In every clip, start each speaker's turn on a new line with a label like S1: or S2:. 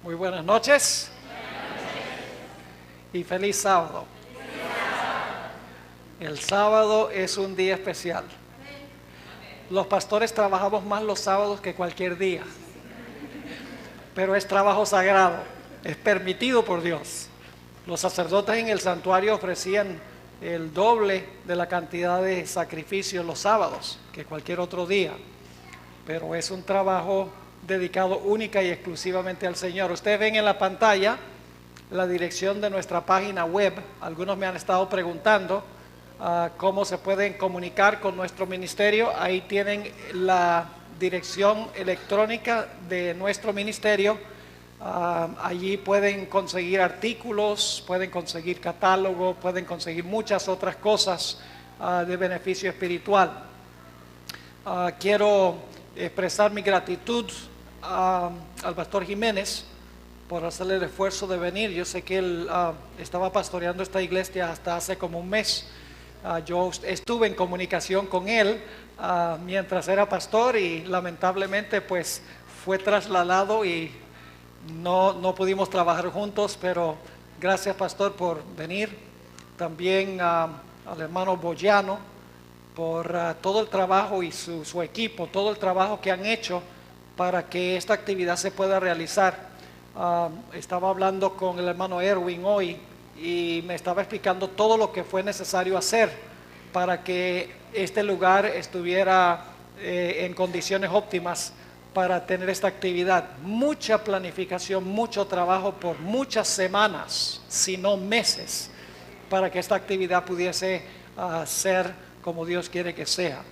S1: Muy buenas noches y feliz sábado. El sábado es un día especial. Los pastores trabajamos más los sábados que cualquier día, pero es trabajo sagrado, es permitido por Dios. Los sacerdotes en el santuario ofrecían el doble de la cantidad de sacrificios los sábados que cualquier otro día, pero es un trabajo dedicado única y exclusivamente al Señor. Ustedes ven en la pantalla la dirección de nuestra página web. Algunos me han estado preguntando cómo se pueden comunicar con nuestro ministerio. Ahí tienen la dirección electrónica de nuestro ministerio. Allí pueden conseguir artículos, pueden conseguir catálogo, pueden conseguir muchas otras cosas de beneficio espiritual. Quiero expresar mi gratitud al pastor Jiménez por hacerle el esfuerzo de venir. Yo sé que él estaba pastoreando esta iglesia hasta hace como un mes. Yo estuve en comunicación con él mientras era pastor y lamentablemente pues fue trasladado y no pudimos trabajar juntos, pero gracias, pastor, por venir. También al hermano Boyano por todo el trabajo y su equipo, todo el trabajo que han hecho para que esta actividad se pueda realizar. Estaba hablando con el hermano Erwin hoy y me estaba explicando todo lo que fue necesario hacer para que este lugar estuviera en condiciones óptimas para tener esta actividad. Mucha planificación, mucho trabajo por muchas semanas, si no meses, para que esta actividad pudiese ser como Dios quiere que sea.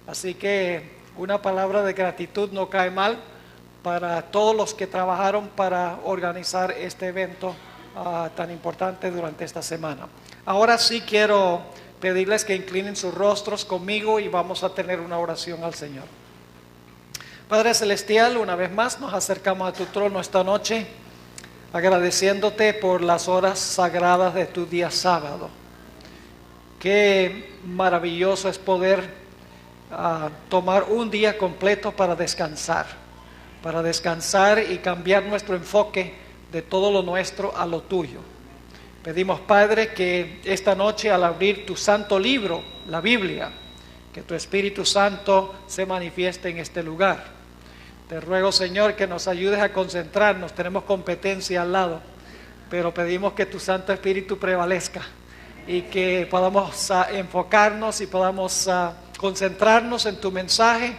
S1: Así que una palabra de gratitud no cae mal para todos los que trabajaron para organizar este evento tan importante durante esta semana. Ahora sí quiero pedirles que inclinen sus rostros conmigo y vamos a tener una oración al Señor. Padre Celestial, una vez más nos acercamos a tu trono esta noche, agradeciéndote por las horas sagradas de tu día sábado. Qué maravilloso es poder tomar un día completo para descansar y cambiar nuestro enfoque de todo lo nuestro a lo tuyo. Pedimos, Padre, que esta noche al abrir tu santo libro, la Biblia, que tu Espíritu Santo se manifieste en este lugar. Te ruego, Señor, que nos ayudes a concentrarnos. Tenemos competencia al lado, pero pedimos que tu Santo Espíritu prevalezca y que podamos enfocarnos y podamos concentrarnos en tu mensaje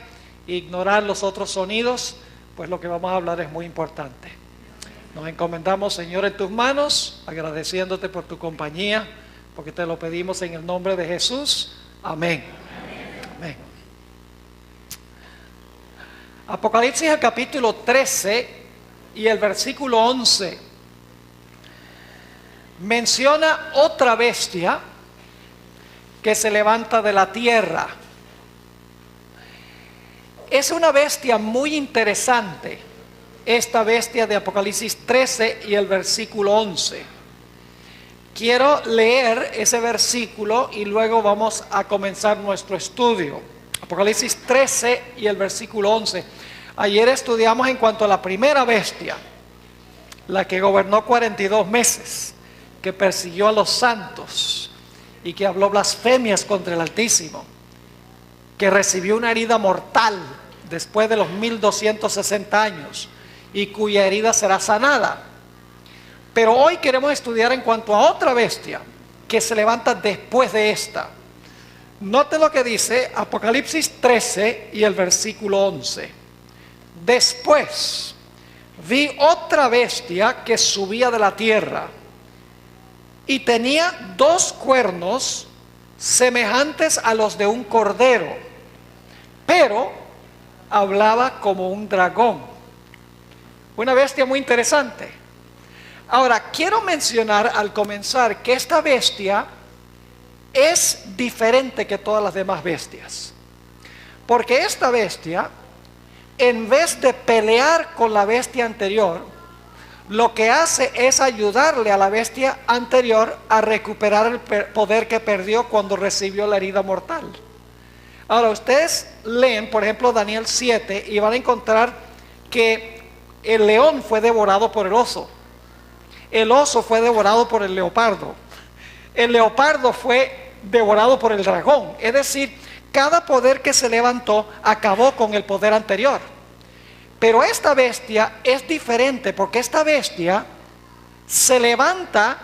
S1: e ignorar los otros sonidos, pues lo que vamos a hablar es muy importante. Nos encomendamos, Señor, en tus manos, agradeciéndote por tu compañía, porque te lo pedimos en el nombre de Jesús. Amén. Amén. Apocalipsis, el capítulo 13 y el versículo 11 menciona otra bestia que se levanta de la tierra. Es una bestia muy interesante, esta bestia de Apocalipsis 13 y el versículo 11. Quiero leer ese versículo y luego vamos a comenzar nuestro estudio. Apocalipsis 13 y el versículo 11. Ayer estudiamos en cuanto a la primera bestia, la que gobernó 42 meses, que persiguió a los santos y que habló blasfemias contra el Altísimo, que recibió una herida mortal después de los 1260 años y cuya herida será sanada. Pero hoy queremos estudiar en cuanto a otra bestia que se levanta después de esta. Note lo que dice Apocalipsis 13 y el versículo 11. Después vi otra bestia que subía de la tierra y tenía dos cuernos semejantes a los de un cordero, pero hablaba como un dragón. Una bestia muy interesante. Ahora, quiero mencionar al comenzar que esta bestia es diferente que todas las demás bestias, porque esta bestia, en vez de pelear con la bestia anterior, lo que hace es ayudarle a la bestia anterior a recuperar el poder que perdió cuando recibió la herida mortal. Ahora ustedes leen, por ejemplo, Daniel 7 y van a encontrar que el león fue devorado por el oso fue devorado por el leopardo fue devorado por el dragón. Es decir, cada poder que se levantó acabó con el poder anterior. Pero esta bestia es diferente, porque esta bestia se levanta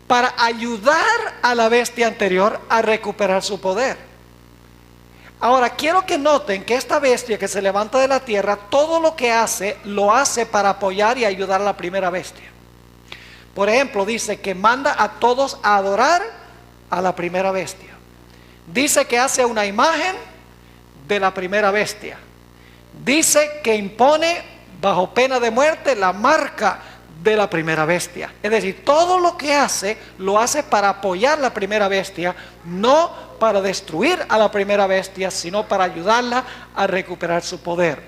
S1: para ayudar a la bestia anterior a recuperar su poder. Ahora, quiero que noten que esta bestia que se levanta de la tierra, todo lo que hace, lo hace para apoyar y ayudar a la primera bestia. Por ejemplo, dice que manda a todos a adorar a la primera bestia. Dice que hace una imagen de la primera bestia. Dice que impone bajo pena de muerte la marca de la primera bestia. Es decir, todo lo que hace, lo hace para apoyar la primera bestia, no para destruir a la primera bestia, sino para ayudarla a recuperar su poder.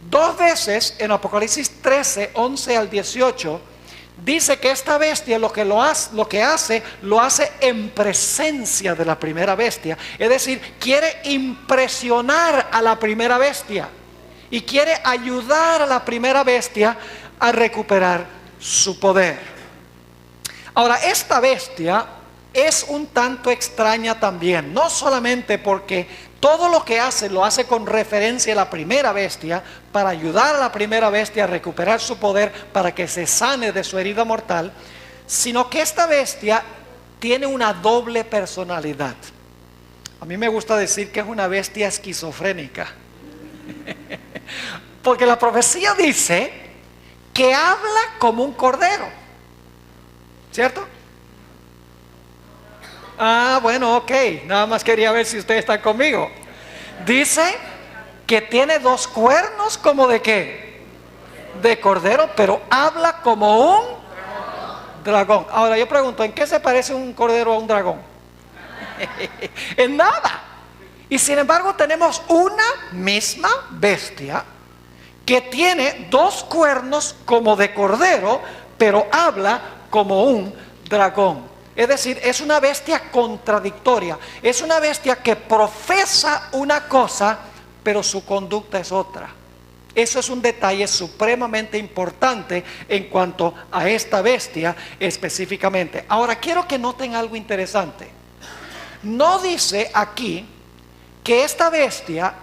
S1: Dos veces en Apocalipsis 13, 11 al 18, dice que esta bestia lo que hace en presencia de la primera bestia. Es decir, quiere impresionar a la primera bestia y quiere ayudar a la primera bestia a recuperar su poder. Ahora, esta bestia es un tanto extraña también, no solamente porque todo lo que hace lo hace con referencia a la primera bestia, para ayudar a la primera bestia a recuperar su poder, para que se sane de su herida mortal, sino que esta bestia tiene una doble personalidad. A mí me gusta decir que es una bestia esquizofrénica, porque la profecía dice que habla como un cordero, ¿cierto? Ah, bueno, ok, nada más quería ver si ustedes están conmigo. Dice que tiene dos cuernos, como de ¿qué? De cordero, pero habla como un dragón. Ahora yo pregunto, ¿en qué se parece un cordero a un dragón? En nada. Y sin embargo tenemos una misma bestia que tiene dos cuernos como de cordero, pero habla como un dragón. Es decir, es una bestia contradictoria. Es una bestia que profesa una cosa, pero su conducta es otra. Eso es un detalle supremamente importante en cuanto a esta bestia específicamente. Ahora, quiero que noten algo interesante. No dice aquí que esta bestia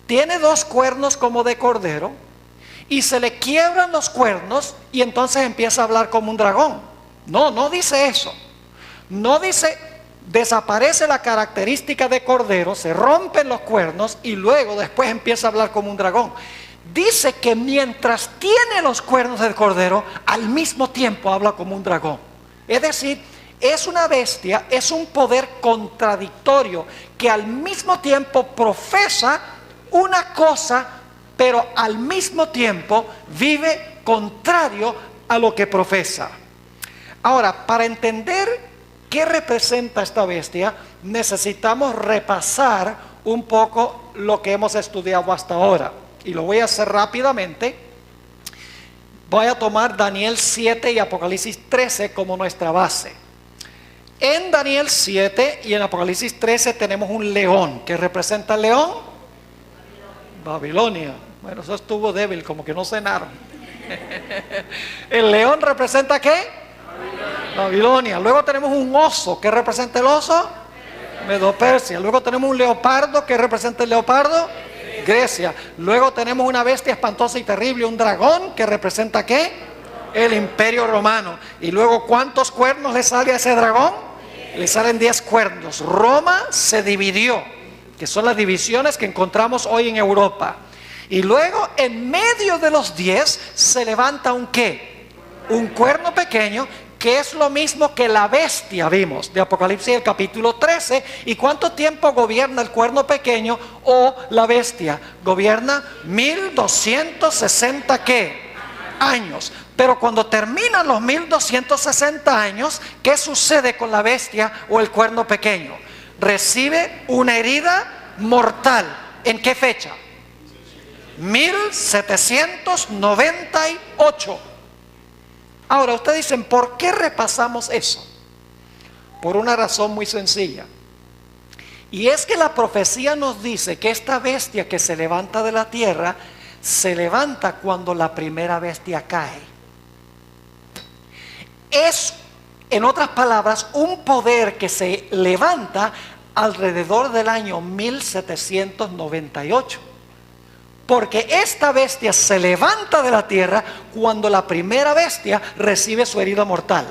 S1: tiene dos cuernos como de cordero y se le quiebran los cuernos y entonces empieza a hablar como un dragón. No, no dice eso. No dice, desaparece la característica de cordero, se rompen los cuernos y luego después empieza a hablar como un dragón. Dice que mientras tiene los cuernos del cordero, al mismo tiempo habla como un dragón. Es decir, es una bestia, es un poder contradictorio que al mismo tiempo profesa una cosa, pero al mismo tiempo vive contrario a lo que profesa. Ahora, para entender ¿qué representa esta bestia? Necesitamos repasar un poco lo que hemos estudiado hasta ahora. Y lo voy a hacer rápidamente. Voy a tomar Daniel 7 y Apocalipsis 13 como nuestra base. En Daniel 7 y en Apocalipsis 13 tenemos un león. ¿Qué representa el león? Babilonia. Bueno, eso estuvo débil, como que no cenaron. ¿El león representa qué? Babilonia. Luego tenemos un oso. ¿Qué representa el oso? Medo-Persia. Luego tenemos un leopardo. ¿Qué representa el leopardo? Grecia. Luego tenemos una bestia espantosa y terrible, un dragón. ¿Que representa qué? El Imperio Romano. Y luego, ¿cuántos cuernos le sale a ese dragón? Le salen 10 cuernos. Roma se dividió, que son las divisiones que encontramos hoy en Europa. Y luego, en medio de los 10 se levanta un ¿qué? Un cuerno pequeño, que es lo mismo que la bestia, vimos, de Apocalipsis el capítulo 13. ¿Y cuánto tiempo gobierna el cuerno pequeño o la bestia? Gobierna 1260 ¿qué? Años. Pero cuando terminan los 1260 años, ¿qué sucede con la bestia o el cuerno pequeño? Recibe una herida mortal. ¿En qué fecha? 1798. Ahora, ustedes dicen, ¿por qué repasamos eso? Por una razón muy sencilla. Y es que la profecía nos dice que esta bestia que se levanta de la tierra
S2: se levanta cuando la primera bestia cae. Es, en otras palabras, un poder que se levanta alrededor del año 1798. Porque esta bestia se levanta de la tierra cuando la primera bestia recibe su herida mortal.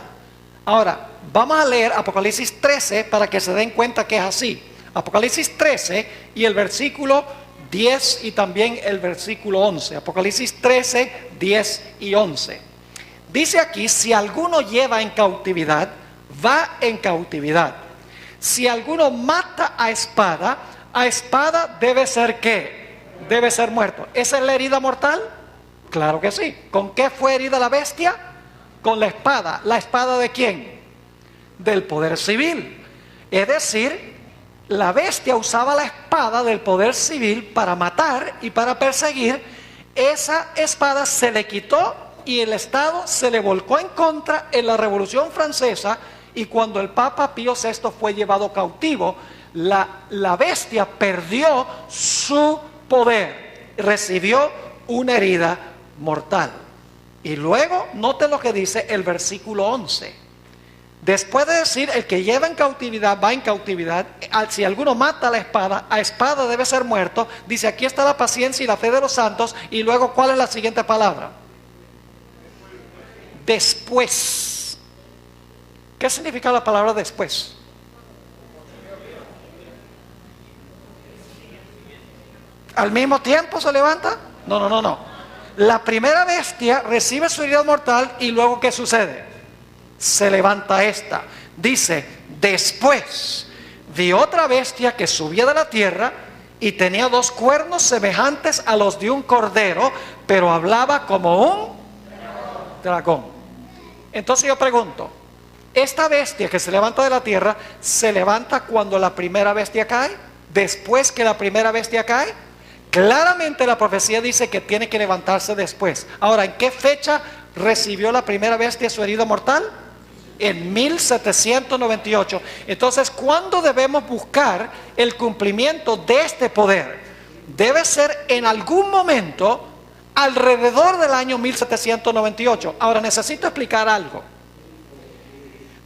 S2: Ahora, vamos a leer Apocalipsis 13 para que se den cuenta que es así. Apocalipsis 13 y el versículo 10 y también el versículo 11. Apocalipsis 13, 10 y 11. Dice aquí, si alguno lleva en cautividad, va en cautividad. Si alguno mata a espada debe ser ¿qué? Debe ser muerto. ¿Esa es la herida mortal? Claro que sí. ¿Con qué fue herida la bestia? Con la espada. ¿La espada de quién? Del poder civil. Es decir, la bestia usaba la espada del poder civil para matar y para perseguir. Esa espada se le quitó y el Estado se le volcó en contra en la Revolución Francesa, y cuando el Papa Pío VI fue llevado cautivo, la bestia perdió su poder, recibió una herida mortal. Y luego, note lo que dice el versículo 11. Después de decir, el que lleva en cautividad va en cautividad, si alguno mata a espada debe ser muerto, dice, aquí está la paciencia y la fe de los santos, y luego, ¿cuál es la siguiente palabra? Después. ¿Qué significa la palabra después? ¿Al mismo tiempo se levanta? No. La primera bestia recibe su herida mortal y luego ¿qué sucede? Se levanta esta. Dice, después vi otra bestia que subía de la tierra y tenía 2 cuernos semejantes a los de un cordero, pero hablaba como un dragón. Entonces yo pregunto, ¿esta bestia que se levanta de la tierra se levanta cuando la primera bestia cae? ¿Después que la primera bestia cae? Claramente la profecía dice que tiene que levantarse después. Ahora, ¿en qué fecha recibió la primera bestia su herida mortal? En 1798. Entonces, ¿cuándo debemos buscar el cumplimiento de este poder? Debe ser en algún momento alrededor del año 1798. Ahora, necesito explicar algo.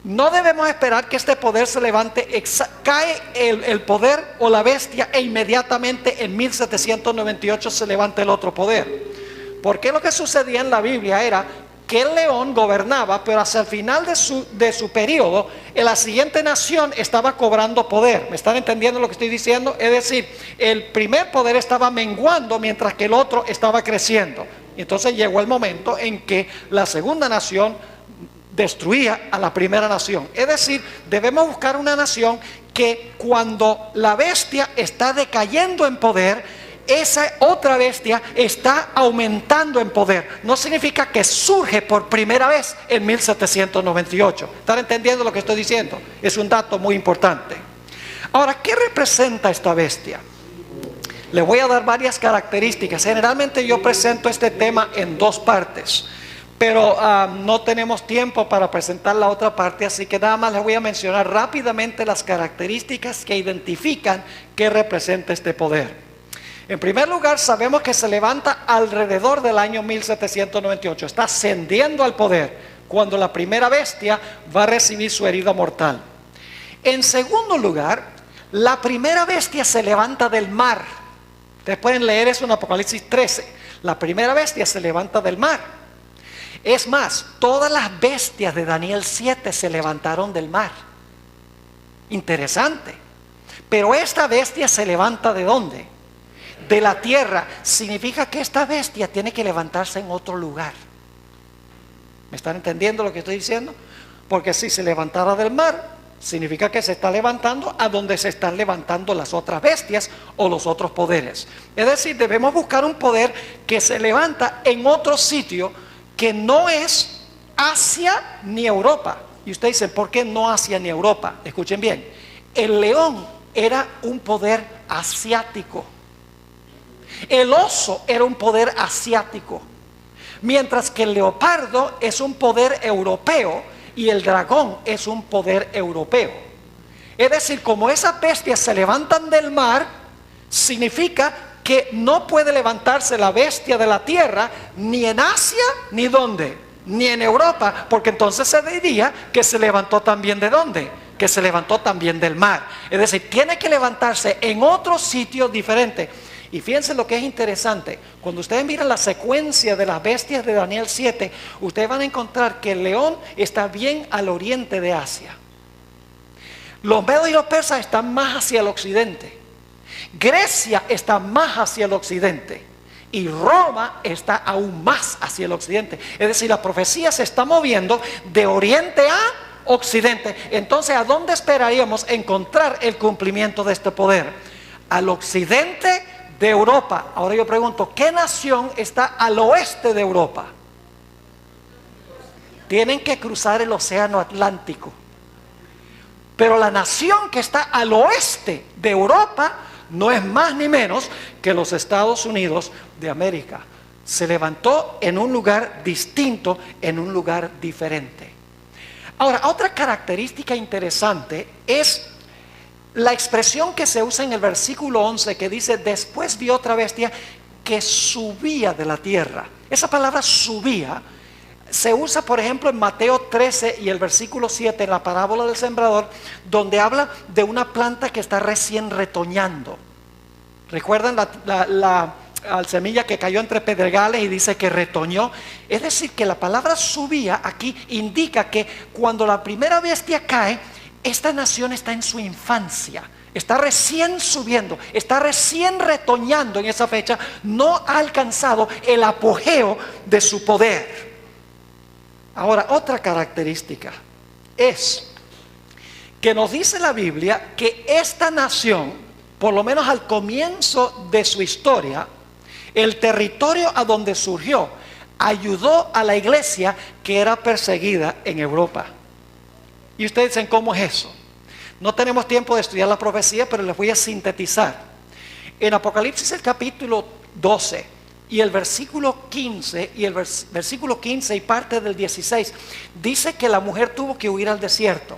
S2: No debemos esperar que este poder se levante, cae el poder o la bestia e inmediatamente en 1798 se levanta el otro poder. Porque lo que sucedía en la Biblia era que el león gobernaba, pero hacia el final de su periodo, la siguiente nación estaba cobrando poder. ¿Me están entendiendo lo que estoy diciendo? Es decir, el primer poder estaba menguando mientras que el otro estaba creciendo. Entonces llegó el momento en que la segunda nación destruía a la primera nación. Es decir, debemos buscar una nación que cuando la bestia está decayendo en poder, esa otra bestia está aumentando en poder. No significa que surge por primera vez en 1798. ¿Están entendiendo lo que estoy diciendo? Es un dato muy importante. Ahora, ¿qué representa esta bestia? Le voy a dar varias características. Generalmente yo presento este tema en 2 partes, pero no tenemos tiempo para presentar la otra parte, así que nada más les voy a mencionar rápidamente las características que identifican qué representa este poder. En primer lugar, sabemos que se levanta alrededor del año 1798, está ascendiendo al poder cuando la primera bestia va a recibir su herida mortal. En segundo lugar, la primera bestia se levanta del mar. Ustedes pueden leer eso en Apocalipsis 13. La primera bestia se levanta del mar. Es más, todas las bestias de Daniel 7 se levantaron del mar. Interesante. Pero esta bestia se levanta ¿de dónde? De la tierra. Significa que esta bestia tiene que levantarse en otro lugar. ¿Me están entendiendo lo que estoy diciendo? Porque si se levantara del mar, significa que se está levantando a donde se están levantando las otras bestias o los otros poderes. Es decir, debemos buscar un poder que se levanta en otro sitio que no es Asia ni Europa. Y ustedes dicen, ¿por qué no Asia ni Europa? Escuchen bien, el león era un poder asiático, el oso era un poder asiático, mientras que el leopardo es un poder europeo y el dragón es un poder europeo. Es decir, como esas bestias se levantan del mar, significa que no puede levantarse la bestia de la tierra ni en Asia ni ¿dónde? Ni en Europa, porque entonces se diría que se levantó también ¿de dónde? Que se levantó también del mar. Es decir, tiene que levantarse en otro sitio diferente. Y fíjense lo que es interesante. Cuando ustedes miran la secuencia de las bestias de Daniel 7, ustedes van a encontrar que el león está bien al oriente de Asia. Los medos y los persas están más hacia el occidente. Grecia está más hacia el occidente. Y Roma está aún más hacia el occidente. Es decir, la profecía se está moviendo de oriente a occidente. Entonces, ¿a dónde esperaríamos encontrar el cumplimiento de este poder? Al occidente de Europa. Ahora yo pregunto, ¿qué nación está al oeste de Europa? Tienen que cruzar el océano Atlántico. Pero la nación que está al oeste de Europa no es más ni menos que los Estados Unidos de América. Se levantó en un lugar distinto, en un lugar diferente. Ahora, otra característica interesante es la expresión que se usa en el versículo 11 que dice: después vi otra bestia que subía de la tierra. Esa palabra subía se usa, por ejemplo, en Mateo 13 y el versículo 7, en la parábola del sembrador, donde habla de una planta que está recién retoñando. ¿Recuerdan la semilla que cayó entre pedregales y dice que retoñó? Es decir, que la palabra subía aquí indica que cuando la primera bestia cae, esta nación está en su infancia, está recién subiendo, está recién retoñando en esa fecha, no ha alcanzado el apogeo de su poder. Ahora, otra característica es que nos dice la Biblia que esta nación, por lo menos al comienzo de su historia, el territorio a donde surgió ayudó a la iglesia que era perseguida en Europa. Y ustedes dicen, ¿cómo es eso? No tenemos tiempo de estudiar la profecía, pero les voy a sintetizar. En Apocalipsis el capítulo 12 y el versículo 15 y el versículo 15 y parte del 16 dice que la mujer tuvo que huir al desierto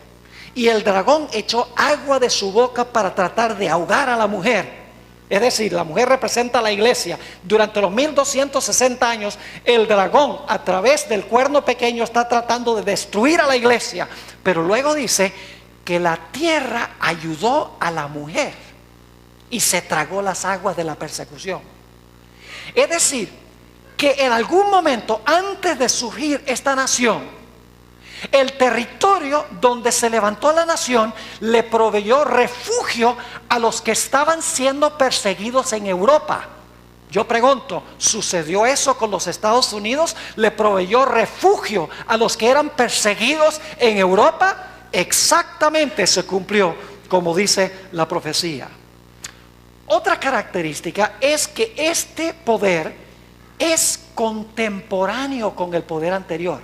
S2: y el dragón echó agua de su boca para tratar de ahogar a la mujer. Es decir, la mujer representa a la iglesia. Durante los 1260 años el dragón a través del cuerno pequeño está tratando de destruir a la iglesia, pero luego dice que la tierra ayudó a la mujer y se tragó las aguas de la persecución. Es decir, que en algún momento antes de surgir esta nación, el territorio donde se levantó la nación le proveyó refugio a los que estaban siendo perseguidos en Europa. Yo pregunto, ¿sucedió eso con los Estados Unidos? ¿Le proveyó refugio a los que eran perseguidos en Europa? Exactamente se cumplió como dice la profecía. Otra característica es que este poder es contemporáneo con el poder anterior.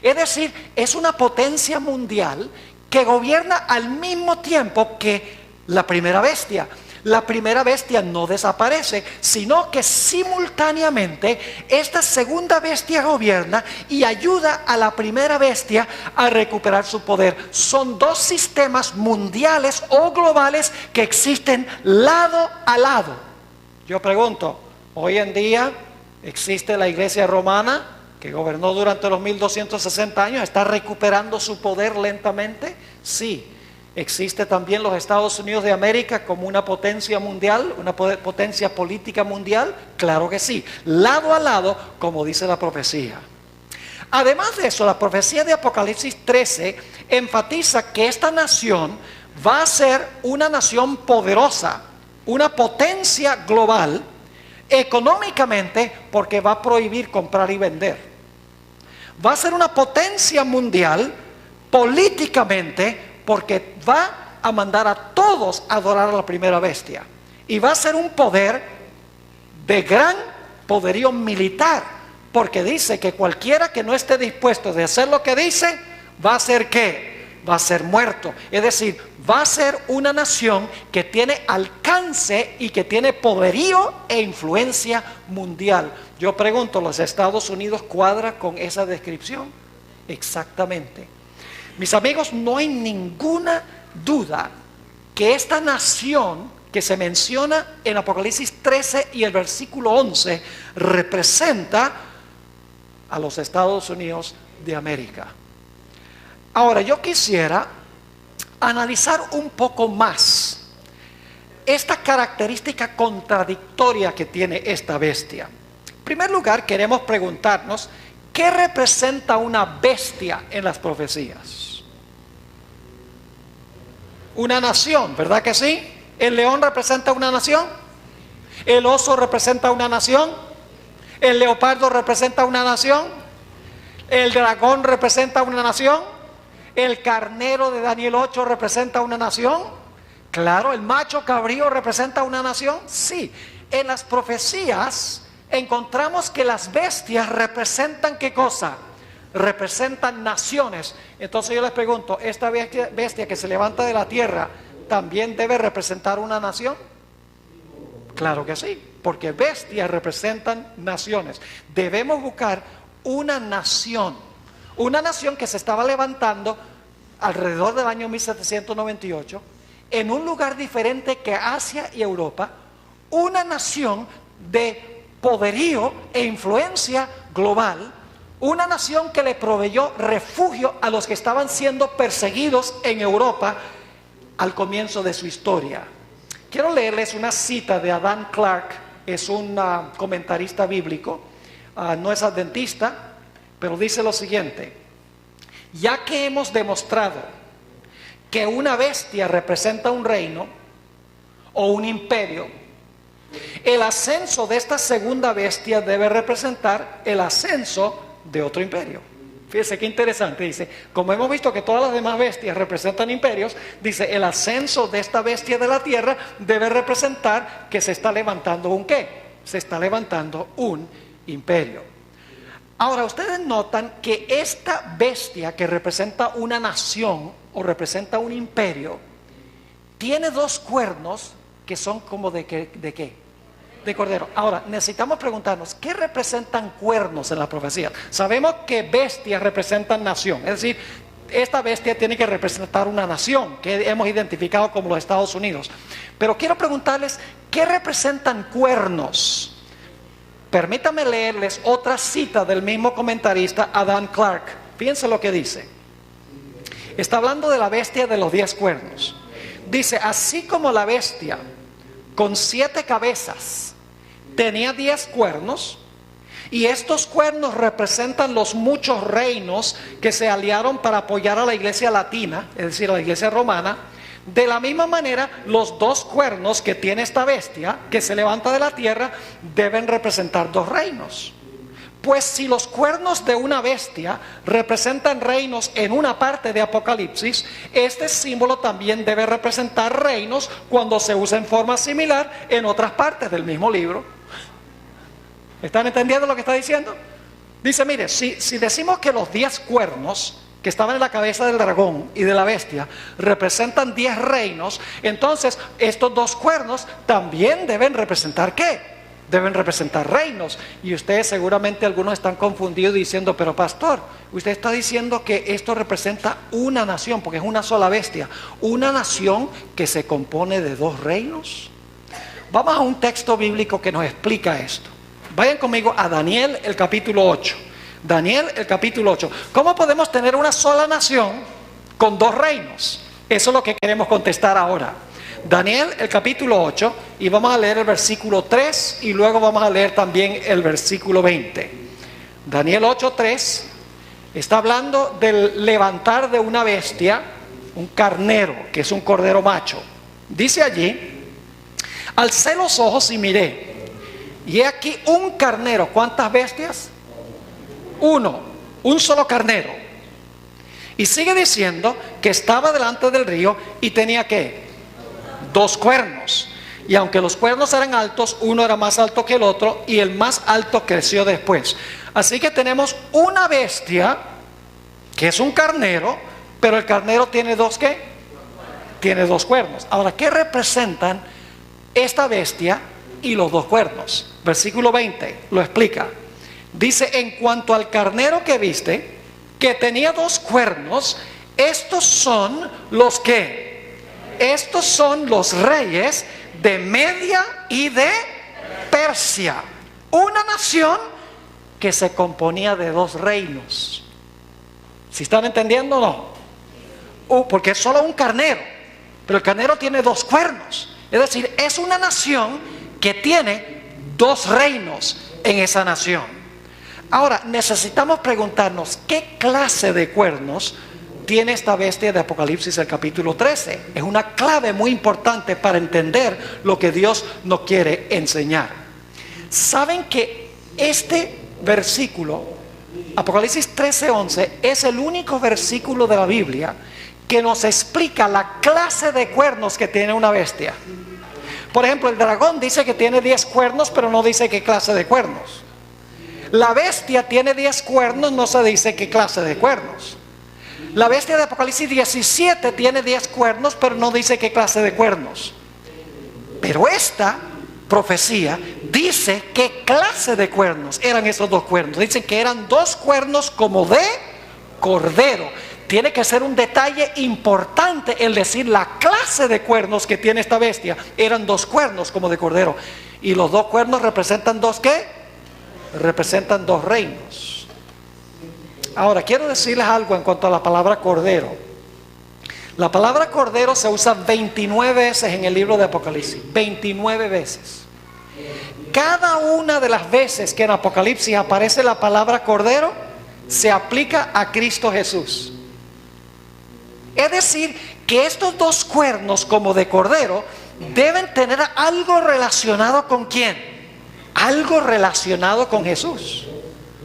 S2: Es decir, es una potencia mundial que gobierna al mismo tiempo que la primera bestia. La primera bestia no desaparece, sino que simultáneamente esta segunda bestia gobierna y ayuda a la primera bestia a recuperar su poder. Son dos sistemas mundiales o globales que existen lado a lado. Yo pregunto, hoy en día existe la iglesia romana que gobernó durante los 1260 años, ¿está recuperando su poder lentamente? Sí. ¿Existe también los Estados Unidos de América como una potencia mundial, una potencia política mundial? Claro que sí, lado a lado, como dice la profecía. Además de eso, la profecía de Apocalipsis 13 enfatiza que esta nación va a ser una nación poderosa, una potencia global, económicamente, porque va a prohibir comprar y vender. Va a ser una potencia mundial, políticamente, porque va a mandar a todos a adorar a la primera bestia. Y va a ser un poder de gran poderío militar, porque dice que cualquiera que no esté dispuesto de hacer lo que dice, va a ser ¿qué? Va a ser muerto. Es decir, va a ser una nación que tiene alcance y que tiene poderío e influencia mundial. Yo pregunto, ¿los Estados Unidos cuadra con esa descripción? Exactamente. Mis amigos, no hay ninguna duda que esta nación que se menciona en Apocalipsis 13 y el versículo 11 representa a los Estados Unidos de América. Ahora, yo quisiera analizar un poco más esta característica contradictoria que tiene esta bestia. En primer lugar, queremos preguntarnos, ¿qué representa una bestia en las profecías? Una nación, ¿verdad que sí? ¿El león representa una nación? ¿El oso representa una nación? ¿El leopardo representa una nación? ¿El dragón representa una nación? ¿El carnero de Daniel 8 representa una nación? Claro, ¿el macho cabrío representa una nación? Sí. En las profecías encontramos que las bestias representan ¿qué cosa? Representan naciones. Entonces yo les pregunto, ¿esta bestia que se levanta de la tierra también debe representar una nación? Claro que sí, porque bestias representan naciones. Debemos buscar una nación que se estaba levantando alrededor del año 1798 en un lugar diferente que Asia y Europa, una nación de poderío e influencia global, una nación que le proveyó refugio a los que estaban siendo perseguidos en Europa al comienzo de su historia. Quiero leerles una cita de Adam Clarke, es un comentarista bíblico, no es adventista, pero dice lo siguiente: ya que hemos demostrado que una bestia representa un reino o un imperio, el ascenso de esta segunda bestia debe representar el ascenso de otro imperio. Fíjese qué interesante, dice, como hemos visto que todas las demás bestias representan imperios, dice, el ascenso de esta bestia de la tierra debe representar que se está levantando un ¿qué? Se está levantando un imperio. Ahora, ustedes notan que esta bestia que representa una nación o representa un imperio, tiene dos cuernos que son como ¿de qué? De cordero. Ahora, necesitamos preguntarnos, ¿qué representan cuernos en la profecía? Sabemos que bestias representan nación, es decir, esta bestia tiene que representar una nación que hemos identificado como los Estados Unidos. Pero quiero preguntarles, ¿qué representan cuernos? Permítanme leerles otra cita del mismo comentarista, Adam Clarke. Fíjense lo que dice. Está hablando de la bestia de los 10 cuernos. Dice, así como la bestia con 7 cabezas tenía 10 cuernos, y estos cuernos representan los muchos reinos que se aliaron para apoyar a la iglesia latina, es decir, a la iglesia romana. De la misma manera, los 2 cuernos que tiene esta bestia que se levanta de la tierra deben representar 2 reinos. Pues si los cuernos de una bestia representan reinos en una parte de Apocalipsis, este símbolo también debe representar reinos cuando se usa en forma similar en otras partes del mismo libro. ¿Están entendiendo lo que está diciendo? Dice, mire, si decimos que los 10 cuernos que estaban en la cabeza del dragón y de la bestia representan 10 reinos, entonces estos 2 cuernos también deben representar ¿qué? Deben representar reinos. Y ustedes seguramente algunos están confundidos diciendo, pero pastor, usted está diciendo que esto representa una nación, porque es una sola bestia, una nación que se compone de 2 reinos. Vamos a un texto bíblico que nos explica esto. Vayan conmigo a Daniel el capítulo 8. Daniel el capítulo 8. ¿Cómo podemos tener una sola nación con 2 reinos? Eso es lo que queremos contestar ahora. Daniel el capítulo 8, y vamos a leer el versículo 3 y luego vamos a leer también el versículo 20. Daniel 8:3 está hablando del levantar de una bestia, un carnero, que es un cordero macho. Dice allí, alcé los ojos y miré, y he aquí un carnero. ¿Cuántas bestias? Uno, un solo carnero. Y sigue diciendo que estaba delante del río y tenía ¿qué? 2 cuernos. Y aunque los cuernos eran altos, uno era más alto que el otro, y el más alto creció después. Así que tenemos una bestia que es un carnero, pero el carnero tiene 2 ¿qué? Tiene 2 cuernos. Ahora, ¿qué representan esta bestia y los 2 cuernos? Versículo 20 lo explica. Dice, en cuanto al carnero que viste, que tenía 2 cuernos, estos son los que estos son los reyes de Media y de Persia. Una nación que se componía de dos reinos. ¿Sí están entendiendo o no? Porque es solo un carnero, pero el carnero tiene dos cuernos. Es decir, es una nación que tiene dos reinos en esa nación. Ahora, necesitamos preguntarnos, ¿qué clase de cuernos tiene esta bestia de Apocalipsis, el capítulo 13? Es una clave muy importante para entender lo que Dios nos quiere enseñar. ¿Saben que este versículo, Apocalipsis 13:11, es el único versículo de la Biblia que nos explica la clase de cuernos que tiene una bestia? Por ejemplo, el dragón dice que tiene 10 cuernos, pero no dice qué clase de cuernos. La bestia tiene 10 cuernos, no se dice qué clase de cuernos. La bestia de Apocalipsis 17 tiene 10 cuernos, pero no dice qué clase de cuernos. Pero esta profecía dice qué clase de cuernos eran esos dos cuernos. Dicen que eran dos cuernos como de cordero. Tiene que ser un detalle importante el decir la clase de cuernos que tiene esta bestia. Eran dos cuernos como de cordero. Y los dos cuernos representan dos ¿qué? Representan dos reinos. Ahora, quiero decirles algo en cuanto a la palabra cordero. La palabra cordero se usa 29 veces en el libro de Apocalipsis. 29 veces. Cada una de las veces que en Apocalipsis aparece la palabra cordero, se aplica a Cristo Jesús. Es decir, que estos dos cuernos como de cordero deben tener algo relacionado con ¿quién? Algo relacionado con Jesús.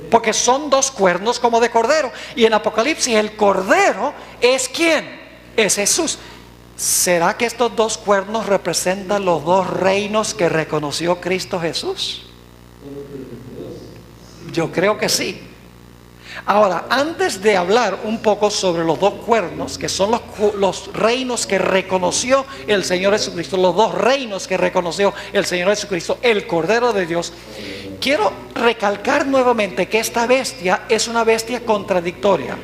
S2: Porque son dos cuernos como de cordero. Y en Apocalipsis el cordero es ¿quién? Es Jesús. ¿Será que estos dos cuernos representan los dos reinos que reconoció Cristo Jesús? Yo creo que sí. Ahora, antes de hablar un poco sobre los dos cuernos, que son los reinos que reconoció el Señor Jesucristo, los dos reinos que reconoció el Señor Jesucristo, el Cordero de Dios, quiero recalcar nuevamente que esta bestia es una bestia contradictoria.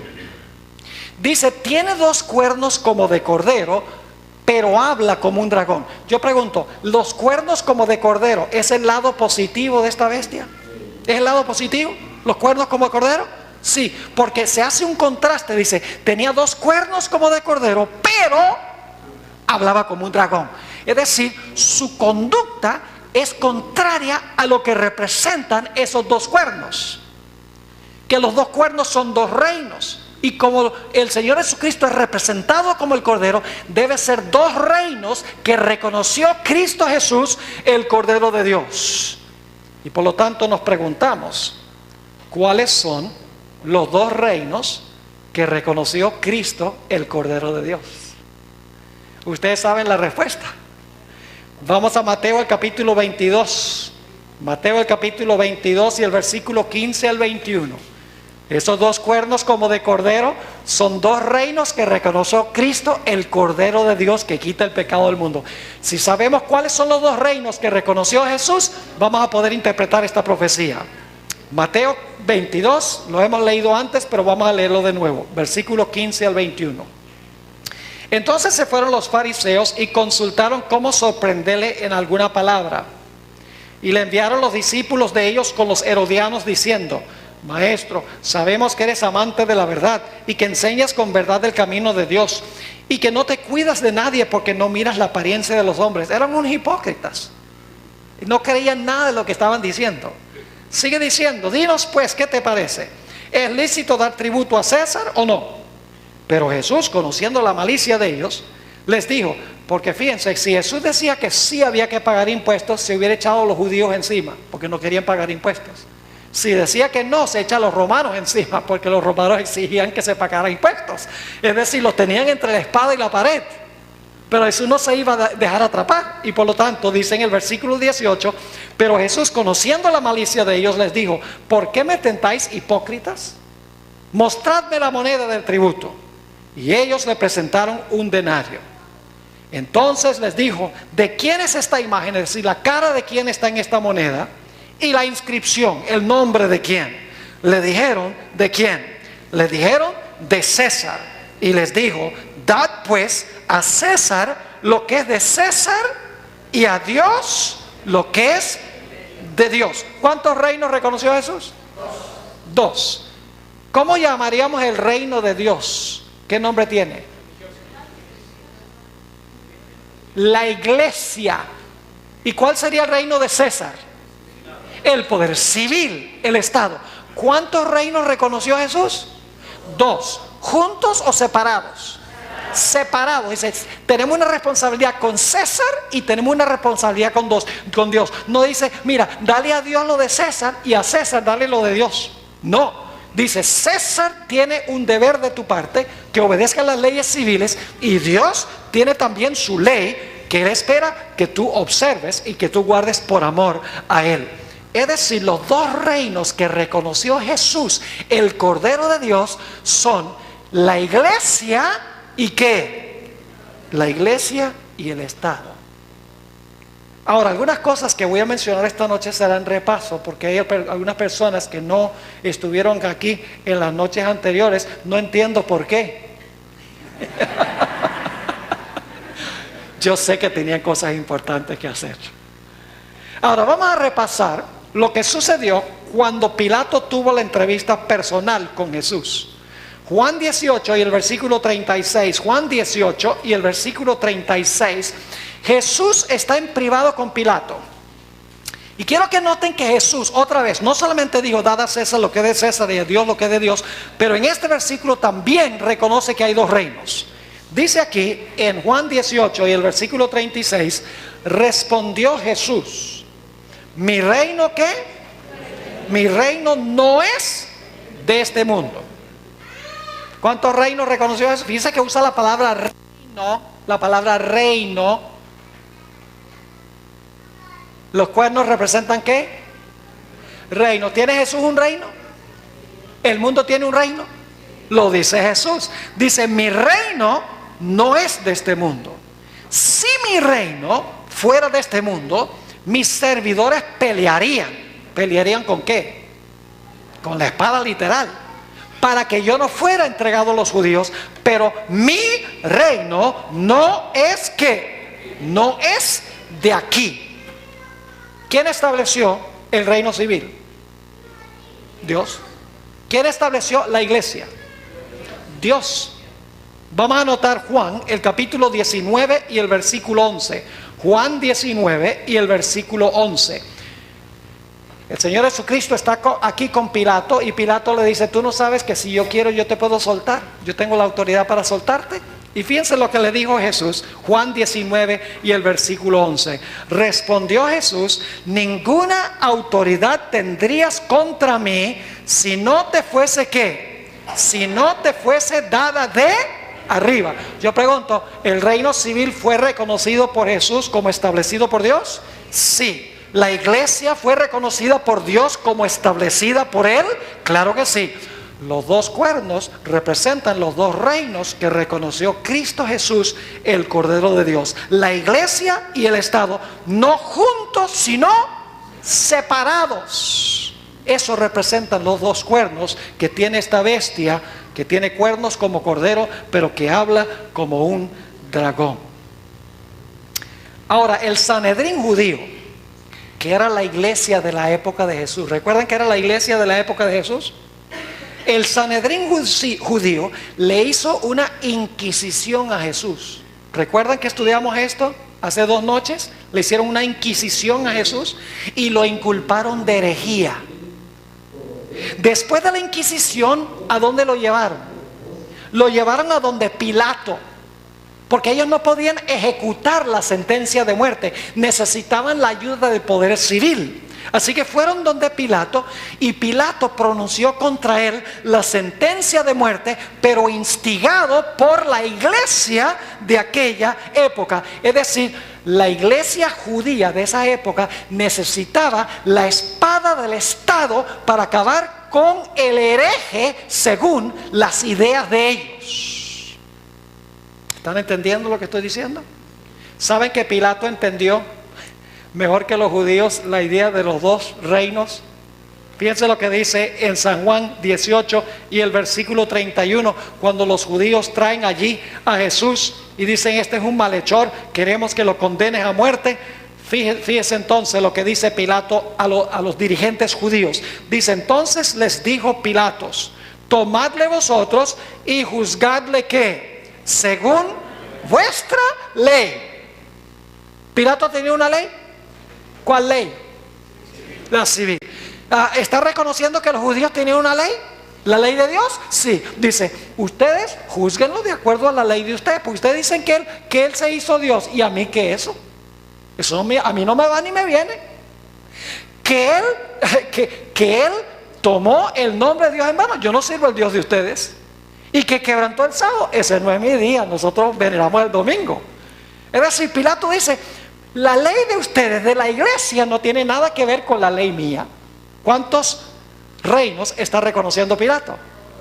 S2: Dice, tiene dos cuernos como de cordero, pero habla como un dragón. Yo pregunto, ¿los cuernos como de cordero es el lado positivo de esta bestia? ¿Es el lado positivo? ¿Los cuernos como de cordero? Sí, porque se hace un contraste. Dice, tenía dos cuernos como de cordero, pero hablaba como un dragón. Es decir, su conducta es contraria a lo que representan esos dos cuernos. Que los dos cuernos son dos reinos. Y como el Señor Jesucristo es representado como el Cordero, debe ser dos reinos que reconoció Cristo Jesús, el Cordero de Dios. Y por lo tanto nos preguntamos, ¿cuáles son los dos reinos que reconoció Cristo, el Cordero de Dios? Ustedes saben la respuesta. Vamos a Mateo el capítulo 22. Mateo el capítulo 22 y el versículo 15 al 21. Esos dos cuernos como de cordero son dos reinos que reconoció Cristo, el Cordero de Dios que quita el pecado del mundo. Si sabemos cuáles son los dos reinos que reconoció Jesús, vamos a poder interpretar esta profecía. Mateo 22, lo hemos leído antes, pero vamos a leerlo de nuevo. Versículo 15 al 21. Entonces se fueron los fariseos y consultaron cómo sorprenderle en alguna palabra. Y le enviaron los discípulos de ellos con los herodianos diciendo, Maestro, sabemos que eres amante de la verdad y que enseñas con verdad el camino de Dios y que no te cuidas de nadie porque no miras la apariencia de los hombres. Eran unos hipócritas y no creían nada de lo que estaban diciendo. Sigue diciendo, dinos pues, ¿qué te parece? ¿Es lícito dar tributo a César o no? Pero Jesús, conociendo la malicia de ellos, les dijo, porque fíjense, si Jesús decía que sí había que pagar impuestos, se hubiera echado a los judíos encima, porque no querían pagar impuestos. Si decía que no, se echa a los romanos encima, porque los romanos exigían que se pagara impuestos. Es decir, los tenían entre la espada y la pared. Pero Jesús no se iba a dejar atrapar. Y por lo tanto, dice en el versículo 18, pero Jesús, conociendo la malicia de ellos, les dijo, ¿por qué me tentáis, hipócritas? Mostradme la moneda del tributo. Y ellos le presentaron un denario. Entonces les dijo, ¿de quién es esta imagen? Es decir, la cara de quién está en esta moneda. Y la inscripción, el nombre de quién. Le dijeron, ¿de quién? Le dijeron, de César. Y les dijo, dad pues a César lo que es de César y a Dios lo que es de Dios. ¿Cuántos reinos reconoció Jesús? Dos. ¿Cómo llamaríamos el reino de Dios? ¿Qué nombre tiene? La iglesia. ¿Y cuál sería el reino de César? El poder civil, el Estado. ¿Cuántos reinos reconoció Jesús? Dos. ¿Juntos o separados? Separados. Dice, tenemos una responsabilidad con César y tenemos una responsabilidad con Dios. No dice, mira, dale a Dios lo de César y a César dale lo de Dios. No, dice, César tiene un deber de tu parte, que obedezca las leyes civiles, y Dios tiene también su ley que Él espera que tú observes y que tú guardes por amor a Él. Es decir, los dos reinos que reconoció Jesús, el Cordero de Dios, son la iglesia y ¿qué? La iglesia y el Estado. Ahora, algunas cosas que voy a mencionar esta noche serán repaso, porque hay algunas personas que no estuvieron aquí en las noches anteriores. No entiendo por qué. Yo sé que tenían cosas importantes que hacer. Ahora, vamos a repasar lo que sucedió cuando Pilato tuvo la entrevista personal con Jesús. Juan 18 y el versículo 36. Juan 18 y el versículo 36. Jesús está en privado con Pilato. Y quiero que noten que Jesús, otra vez, no solamente dijo, dad a César lo que es de César y a Dios lo que es de Dios, pero en este versículo también reconoce que hay dos reinos. Dice aquí en Juan 18 y el versículo 36, respondió Jesús, ¿mi reino qué? Mi reino no es de este mundo. ¿Cuántos reinos reconoció Jesús? Fíjense que usa la palabra reino, la palabra reino. ¿Los cuernos representan qué? Reino. ¿Tiene Jesús un reino? ¿El mundo tiene un reino? Lo dice Jesús. Dice, mi reino no es de este mundo. Si mi reino fuera de este mundo, mis servidores pelearían. ¿Pelearían con qué? Con la espada literal, para que yo no fuera entregado a los judíos. Pero mi reino no es ¿qué? No es de aquí. ¿Quién estableció el reino civil? Dios. ¿Quién estableció la iglesia? Dios. Vamos a anotar Juan, el capítulo 19 y el versículo 11. Juan 19 y el versículo 11. El Señor Jesucristo está aquí con Pilato y Pilato le dice, tú no sabes que si yo quiero yo te puedo soltar. Yo tengo la autoridad para soltarte. Y fíjense lo que le dijo Jesús, Juan 19 y el versículo 11. Respondió Jesús, ninguna autoridad tendrías contra mí si no te fuese ¿qué? Si no te fuese dada de arriba. Yo pregunto, ¿el reino civil fue reconocido por Jesús como establecido por Dios? Sí. ¿La iglesia fue reconocida por Dios como establecida por Él? Claro que sí. Los dos cuernos representan los dos reinos que reconoció Cristo Jesús, el Cordero de Dios. La iglesia y el Estado, no juntos, sino separados. Eso representan los dos cuernos que tiene esta bestia, que tiene cuernos como cordero, pero que habla como un dragón. Ahora, el Sanedrín judío, que era la iglesia de la época de Jesús. ¿Recuerdan que era la iglesia de la época de Jesús? El Sanedrín judío le hizo una inquisición a Jesús. ¿Recuerdan que estudiamos esto hace 2 noches? Le hicieron una inquisición a Jesús y lo inculparon de herejía. Después de la inquisición, ¿a dónde lo llevaron? Lo llevaron a donde Pilato, porque ellos no podían ejecutar la sentencia de muerte, necesitaban la ayuda del poder civil. Así que fueron donde Pilato y Pilato pronunció contra él la sentencia de muerte, pero instigado por la iglesia de aquella época. Es decir, la iglesia judía de esa época necesitaba la espada del Estado para acabar con el hereje según las ideas de ellos. ¿Están entendiendo lo que estoy diciendo? ¿Saben que Pilato entendió mejor que los judíos la idea de los dos reinos? Fíjense lo que dice en San Juan 18 y el versículo 31, cuando los judíos traen allí a Jesús y dicen: este es un malhechor, queremos que lo condenes a muerte. Fíjese entonces lo que dice Pilato a los dirigentes judíos. Dice: entonces les dijo Pilatos: tomadle vosotros y juzgadle ¿qué? Según vuestra ley. ¿Pilato tenía una ley? ¿Cuál ley? La civil. ¿Está reconociendo que los judíos tenían una ley? ¿La ley de Dios? Sí. Dice: ustedes juzguenlo de acuerdo a la ley de ustedes, porque ustedes dicen que él se hizo Dios. ¿Y a mí qué es eso? Eso a mí no me va ni me viene. Que él tomó el nombre de Dios en vano. Yo no sirvo al Dios de ustedes. Y que quebrantó el sábado, ese no es mi día. Nosotros veneramos el domingo. Es decir, Pilato dice: la ley de ustedes, de la iglesia, no tiene nada que ver con la ley mía. ¿Cuántos reinos está reconociendo Pilato?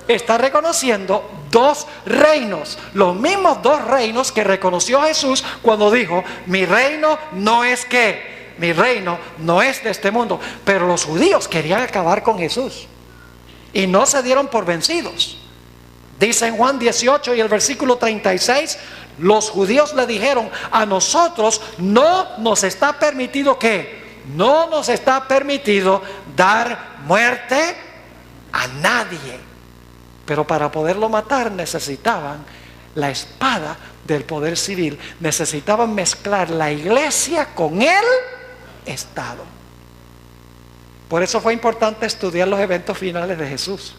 S2: Está reconociendo dos reinos, los mismos dos reinos que reconoció Jesús cuando dijo: mi reino no es ¿qué? Mi reino no es de este mundo. Pero los judíos querían acabar con Jesús y no se dieron por vencidos. Dice en Juan 18 y el versículo 36, los judíos le dijeron: a nosotros no nos está permitido ¿qué? No nos está permitido dar muerte a nadie. Pero para poderlo matar necesitaban la espada del poder civil. Necesitaban mezclar la iglesia con el Estado. Por eso fue importante estudiar los eventos finales de Jesús.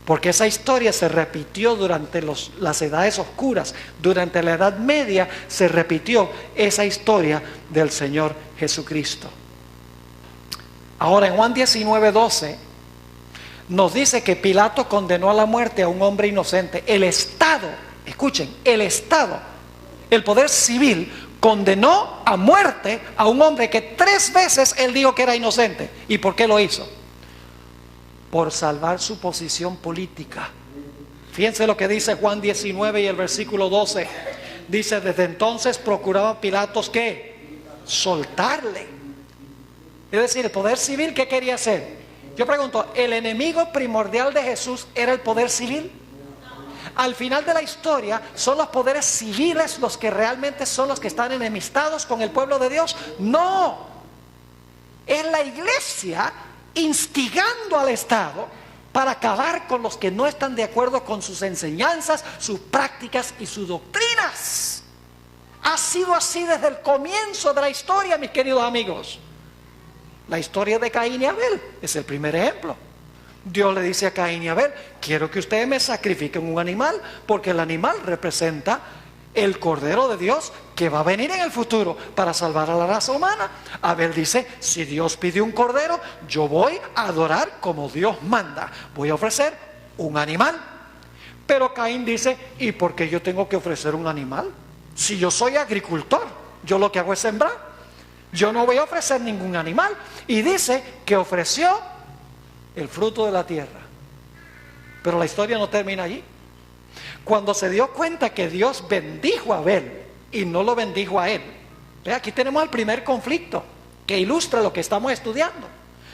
S2: Porque esa historia se repitió durante las edades oscuras. Durante la Edad Media se repitió esa historia del Señor Jesucristo. Ahora en Juan 19:12 nos dice que Pilato condenó a la muerte a un hombre inocente. El Estado, escuchen, el Estado, el poder civil, condenó a muerte a un hombre que 3 veces él dijo que era inocente. ¿Y por qué lo hizo? Por salvar su posición política. Fíjense lo que dice Juan 19 y el versículo 12. Dice: desde entonces procuraba Pilatos ¿qué? Soltarle. Es decir, el poder civil, ¿qué quería hacer? Yo pregunto, ¿el enemigo primordial de Jesús era el poder civil? Al final de la historia, ¿son los poderes civiles los que realmente son los que están enemistados con el pueblo de Dios? No. Es la iglesia instigando al Estado para acabar con los que no están de acuerdo con sus enseñanzas, sus prácticas y sus doctrinas. Ha sido así desde el comienzo de la historia, mis queridos amigos. La historia de Caín y Abel es el primer ejemplo. Dios le dice a Caín y Abel: quiero que ustedes me sacrifiquen un animal, porque el animal representa el Cordero de Dios que va a venir en el futuro para salvar a la raza humana. Abel dice: si Dios pide un cordero, yo voy a adorar como Dios manda, voy a ofrecer un animal. Pero Caín dice: ¿y por qué yo tengo que ofrecer un animal? Si yo soy agricultor, yo lo que hago es sembrar, yo no voy a ofrecer ningún animal. Y dice que ofreció el fruto de la tierra. Pero la historia no termina allí. Cuando se dio cuenta que Dios bendijo a Abel y no lo bendijo a él. Aquí tenemos el primer conflicto que ilustra lo que estamos estudiando.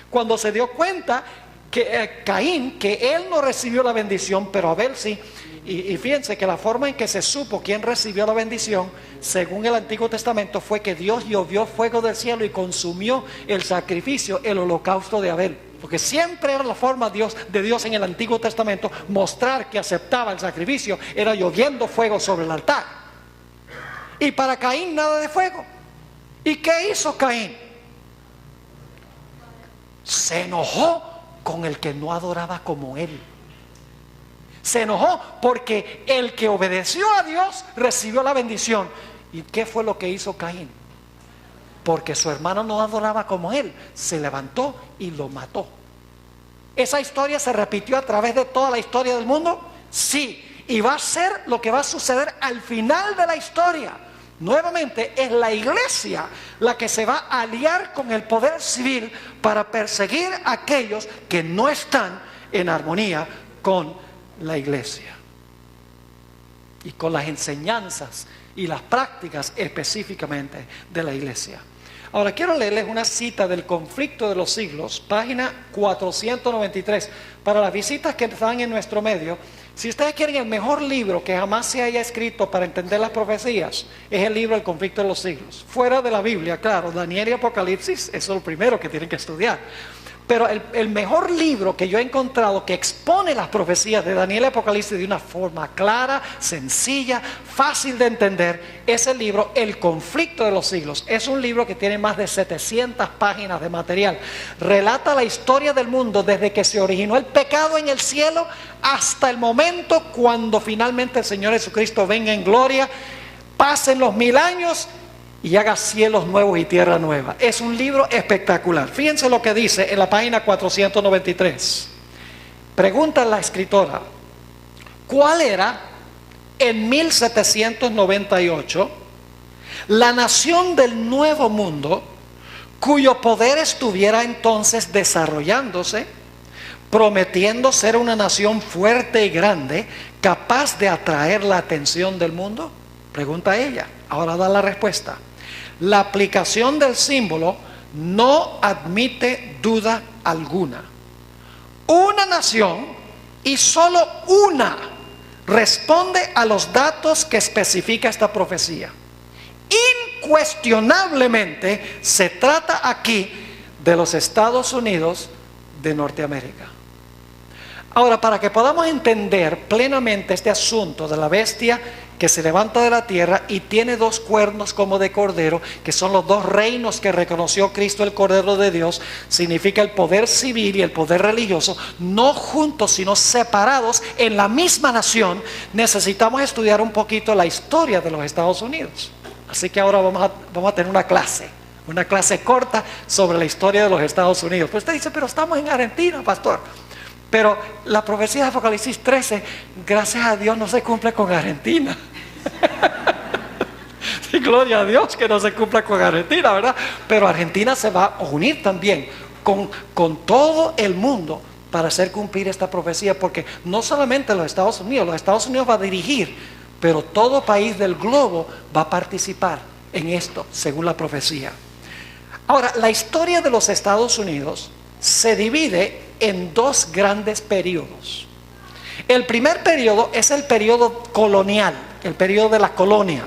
S2: Cuando se dio cuenta que Caín, que él no recibió la bendición, pero Abel sí. Y fíjense que la forma en que se supo quién recibió la bendición, según el Antiguo Testamento, fue que Dios llovió fuego del cielo y consumió el sacrificio, el holocausto de Abel. Porque siempre era la forma de Dios en el Antiguo Testamento mostrar que aceptaba el sacrificio, era lloviendo fuego sobre el altar. Y para Caín nada de fuego. ¿Y qué hizo Caín? Se enojó con el que no adoraba como él. Se enojó porque el que obedeció a Dios recibió la bendición. ¿Y qué fue lo que hizo Caín? Porque su hermano no adoraba como él, se levantó y lo mató. ¿Esa historia se repitió a través de toda la historia del mundo? Sí, y va a ser lo que va a suceder al final de la historia. Nuevamente es la iglesia la que se va a aliar con el poder civil para perseguir a aquellos que no están en armonía con la iglesia y con las enseñanzas y las prácticas específicamente de la iglesia. Ahora quiero leerles una cita del Conflicto de los Siglos, página 493. Para las visitas que están en nuestro medio, si ustedes quieren el mejor libro que jamás se haya escrito para entender las profecías, es el libro El Conflicto de los Siglos. Fuera de la Biblia, claro, Daniel y Apocalipsis, eso es lo primero que tienen que estudiar. Pero el mejor libro que yo he encontrado que expone las profecías de Daniel y Apocalipsis de una forma clara, sencilla, fácil de entender, es el libro El Conflicto de los Siglos. Es un libro que tiene más de 700 páginas de material. Relata la historia del mundo desde que se originó el pecado en el cielo hasta el momento cuando finalmente el Señor Jesucristo venga en gloria, pasen los 1000 años y haga cielos nuevos y tierra nueva. Es un libro espectacular. Fíjense lo que dice en la página 493. Pregunta la escritora: ¿cuál era en 1798 la nación del Nuevo Mundo cuyo poder estuviera entonces desarrollándose, prometiendo ser una nación fuerte y grande, capaz de atraer la atención del mundo? Pregunta ella. Ahora da la respuesta. La aplicación del símbolo no admite duda alguna. Una nación, y solo una, responde a los datos que especifica esta profecía. Incuestionablemente se trata aquí de los Estados Unidos de Norteamérica. Ahora, para que podamos entender plenamente este asunto de la bestia que se levanta de la tierra y tiene 2 cuernos como de cordero, que son los 2 reinos que reconoció Cristo, el Cordero de Dios, significa el poder civil y el poder religioso, no juntos sino separados en la misma nación. Necesitamos estudiar un poquito la historia de los Estados Unidos. Así que ahora vamos a tener una clase corta sobre la historia de los Estados Unidos. Pues usted dice, pero estamos en Argentina, pastor. Pero la profecía de Apocalipsis 13, gracias a Dios, no se cumple con Argentina. Sí, gloria a Dios que no se cumpla con Argentina, ¿verdad? Pero Argentina se va a unir también con todo el mundo para hacer cumplir esta profecía, porque no solamente los Estados Unidos va a dirigir, pero todo país del globo va a participar en esto, según la profecía. Ahora, la historia de los Estados Unidos se divide en 2 grandes periodos. El primer periodo es el periodo colonial, el periodo de la colonia.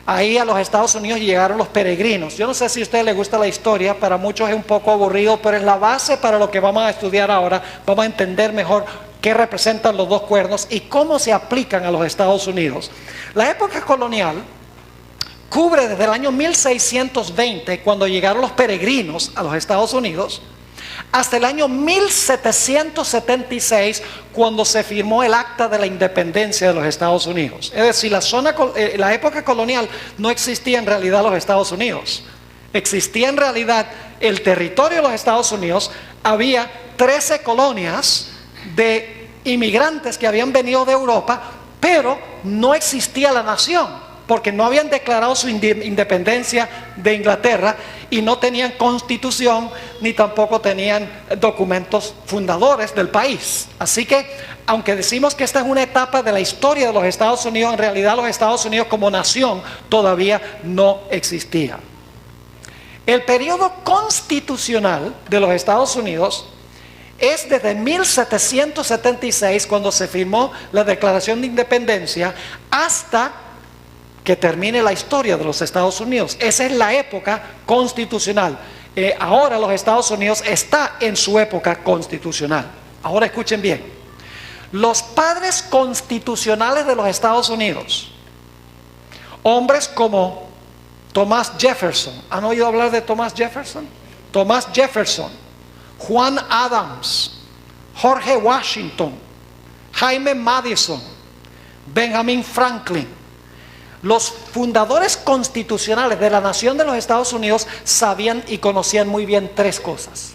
S2: Ahí a los Estados Unidos llegaron los peregrinos. Yo no sé si a usted le gusta la historia, para muchos es un poco aburrido, pero es la base para lo que vamos a estudiar ahora. Vamos a entender mejor qué representan los 2 cuernos y cómo se aplican a los Estados Unidos. La época colonial cubre desde el año 1620, cuando llegaron los peregrinos a los Estados Unidos, hasta el año 1776, cuando se firmó el Acta de la Independencia de los Estados Unidos. Es decir, la época colonial no existía en realidad los Estados Unidos. Existía en realidad el territorio de los Estados Unidos. Había 13 colonias de inmigrantes que habían venido de Europa, pero no existía la nación, porque no habían declarado su independencia de Inglaterra y no tenían constitución ni tampoco tenían documentos fundadores del país. Así que, aunque decimos que esta es una etapa de la historia de los Estados Unidos, en realidad los Estados Unidos como nación todavía no existía. El periodo constitucional de los Estados Unidos es desde 1776, cuando se firmó la Declaración de Independencia, hasta que termine la historia de los Estados Unidos. Esa es la época constitucional. Ahora los Estados Unidos está en su época constitucional. Ahora escuchen bien. Los padres constitucionales de los Estados Unidos, hombres como Thomas Jefferson. ¿Han oído hablar de Thomas Jefferson? Thomas Jefferson, Juan Adams, George Washington, Jaime Madison, Benjamin Franklin. Los fundadores constitucionales de la nación de los Estados Unidos sabían y conocían muy bien 3 cosas.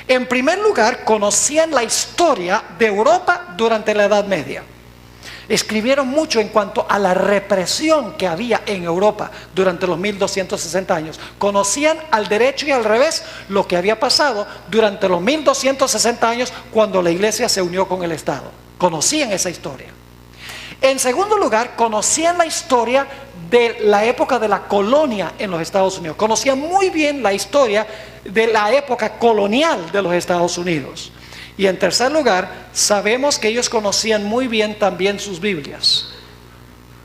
S2: En primer lugar, conocían la historia de Europa durante la Edad Media. Escribieron mucho en cuanto a la represión que había en Europa durante los 1260 años. Conocían al derecho y al revés lo que había pasado durante los 1260 años cuando la iglesia se unió con el Estado. Conocían esa historia. En segundo lugar, conocían la historia de la época de la colonia en los Estados Unidos. Conocían muy bien la historia de la época colonial de los Estados Unidos. Y en tercer lugar, sabemos que ellos conocían muy bien también sus Biblias.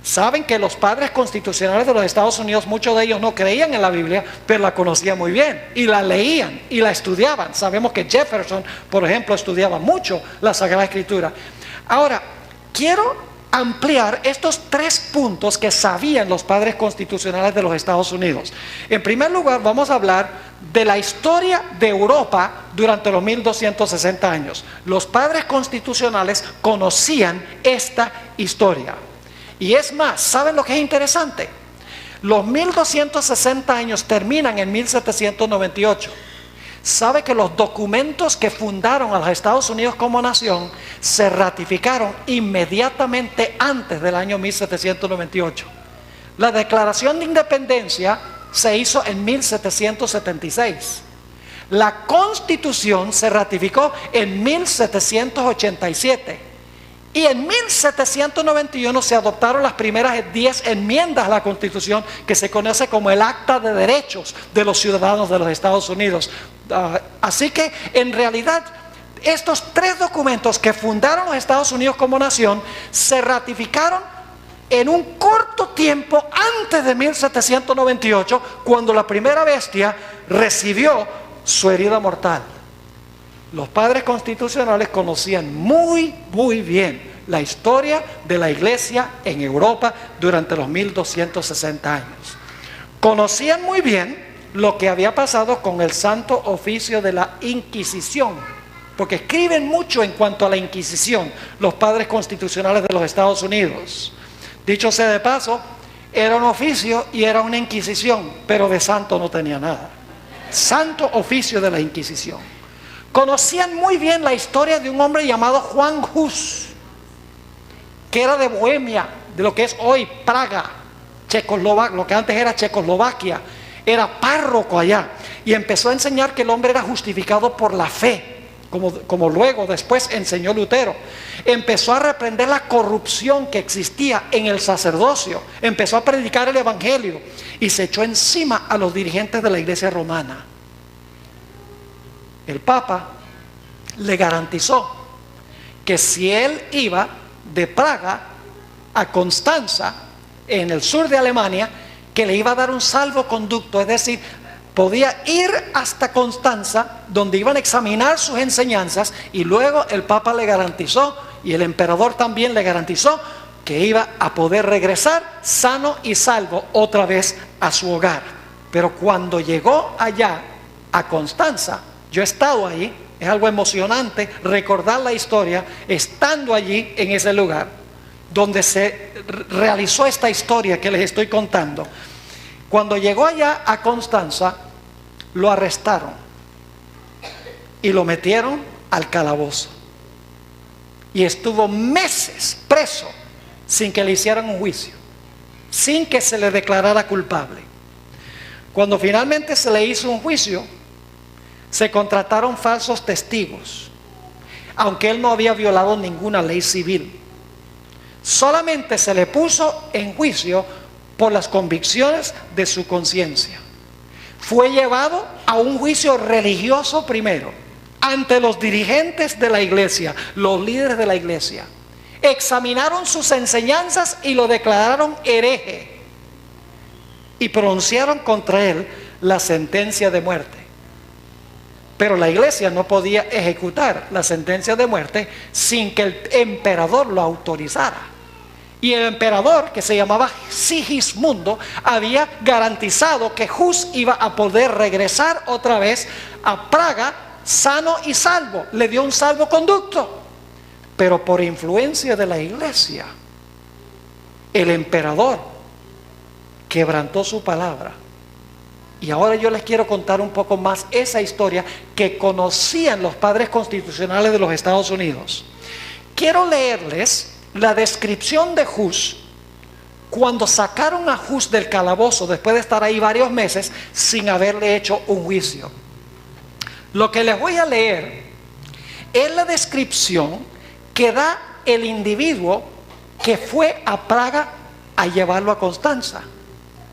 S2: Saben que los padres constitucionales de los Estados Unidos, muchos de ellos no creían en la Biblia, pero la conocían muy bien y la leían y la estudiaban. Sabemos que Jefferson, por ejemplo, estudiaba mucho la Sagrada Escritura. Ahora, quiero ampliar estos 3 puntos que sabían los padres constitucionales de los Estados Unidos. En primer lugar, vamos a hablar de la historia de Europa durante los 1260 años. Los padres constitucionales conocían esta historia. Y es más, ¿saben lo que es interesante? Los 1260 años terminan en 1798. ¿Sabe que los documentos que fundaron a los Estados Unidos como nación se ratificaron inmediatamente antes del año 1798? La Declaración de Independencia se hizo en 1776. La Constitución se ratificó en 1787. Y en 1791 se adoptaron las primeras 10 enmiendas a la Constitución, que se conoce como el Acta de Derechos de los Ciudadanos de los Estados Unidos. Así que en realidad estos 3 documentos que fundaron los Estados Unidos como nación se ratificaron en un corto tiempo antes de 1798, cuando la primera bestia recibió su herida mortal. Los padres constitucionales conocían muy bien la historia de la iglesia en Europa durante los 1260 años. Conocían muy bien lo que había pasado con el Santo Oficio de la Inquisición, porque escriben mucho en cuanto a la Inquisición los padres constitucionales de los Estados Unidos. Dicho sea de paso, era un oficio y era una inquisición, pero de santo no tenía nada. Santo Oficio de la Inquisición. Conocían muy bien la historia de un hombre llamado Juan Hus, que era de Bohemia, de lo que es hoy Praga, Checoslovaquia, lo que antes era Checoslovaquia. Era párroco allá y empezó a enseñar que el hombre era justificado por la fe, como luego después enseñó Lutero. Empezó a reprender la corrupción que existía en el sacerdocio, empezó a predicar el evangelio y se echó encima a los dirigentes de la iglesia romana. El Papa le garantizó que si él iba de Praga a Constanza, en el sur de Alemania, que le iba a dar un salvoconducto, es decir, podía ir hasta Constanza, donde iban a examinar sus enseñanzas, y luego el Papa le garantizó, y el emperador también le garantizó, que iba a poder regresar sano y salvo otra vez a su hogar. Pero cuando llegó allá a Constanza, yo he estado ahí, es algo emocionante recordar la historia estando allí en ese lugar donde se realizó esta historia que les estoy contando. Cuando llegó allá a Constanza, lo arrestaron y lo metieron al calabozo y estuvo meses preso sin que le hicieran un juicio, sin que se le declarara culpable. Cuando finalmente se le hizo un juicio, se contrataron falsos testigos, aunque él no había violado ninguna ley civil. Solamente se le puso en juicio por las convicciones de su conciencia. Fue llevado a un juicio religioso primero, ante los dirigentes de la iglesia, los líderes de la iglesia. Examinaron sus enseñanzas y lo declararon hereje y pronunciaron contra él la sentencia de muerte. Pero la iglesia no podía ejecutar la sentencia de muerte sin que el emperador lo autorizara. Y el emperador, que se llamaba Sigismundo, había garantizado que Hus iba a poder regresar otra vez a Praga sano y salvo. Le dio un salvoconducto. Pero por influencia de la iglesia, el emperador quebrantó su palabra. Y ahora yo les quiero contar un poco más esa historia que conocían los padres constitucionales de los Estados Unidos. Quiero leerles la descripción de Hus cuando sacaron a Hus del calabozo después de estar ahí varios meses sin haberle hecho un juicio. Lo que les voy a leer es la descripción que da el individuo que fue a Praga a llevarlo a Constanza.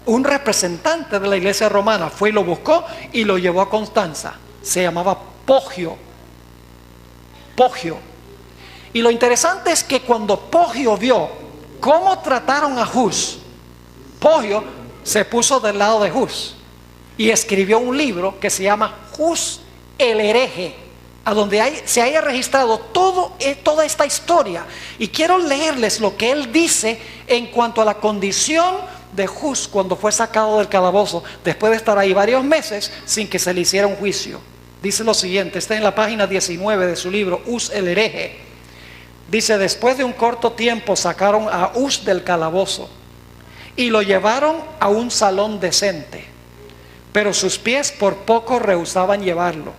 S2: Un representante de la iglesia romana fue y lo buscó y lo llevó a Constanza. Se llamaba Pogio. Y lo interesante es que cuando Pogio vio cómo trataron a Hus, Pogio se puso del lado de Hus y escribió un libro que se llama Hus el hereje, a donde se haya registrado toda esta historia. Y quiero leerles lo que él dice en cuanto a la condición de Hus cuando fue sacado del calabozo, después de estar ahí varios meses sin que se le hiciera un juicio. Dice lo siguiente, está en la página 19 de su libro, Hus el hereje. Dice: después de un corto tiempo sacaron a Hus del calabozo y lo llevaron a un salón decente, pero sus pies por poco rehusaban llevarlo.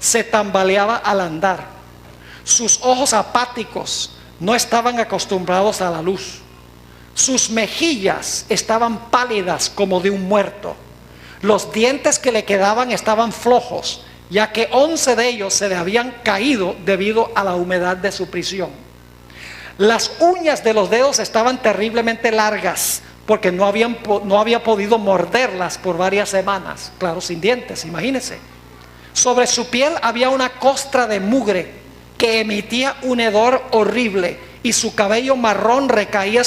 S2: Se tambaleaba al andar. Sus ojos apáticos no estaban acostumbrados a la luz. Sus mejillas estaban pálidas como de un muerto. Los dientes que le quedaban estaban flojos, ya que 11 de ellos se le habían caído debido a la humedad de su prisión. Las uñas de los dedos estaban terriblemente largas, porque no había podido morderlas por varias semanas. Claro, sin dientes, imagínense. Sobre su piel había una costra de mugre que emitía un hedor horrible, y su cabello marrón recaía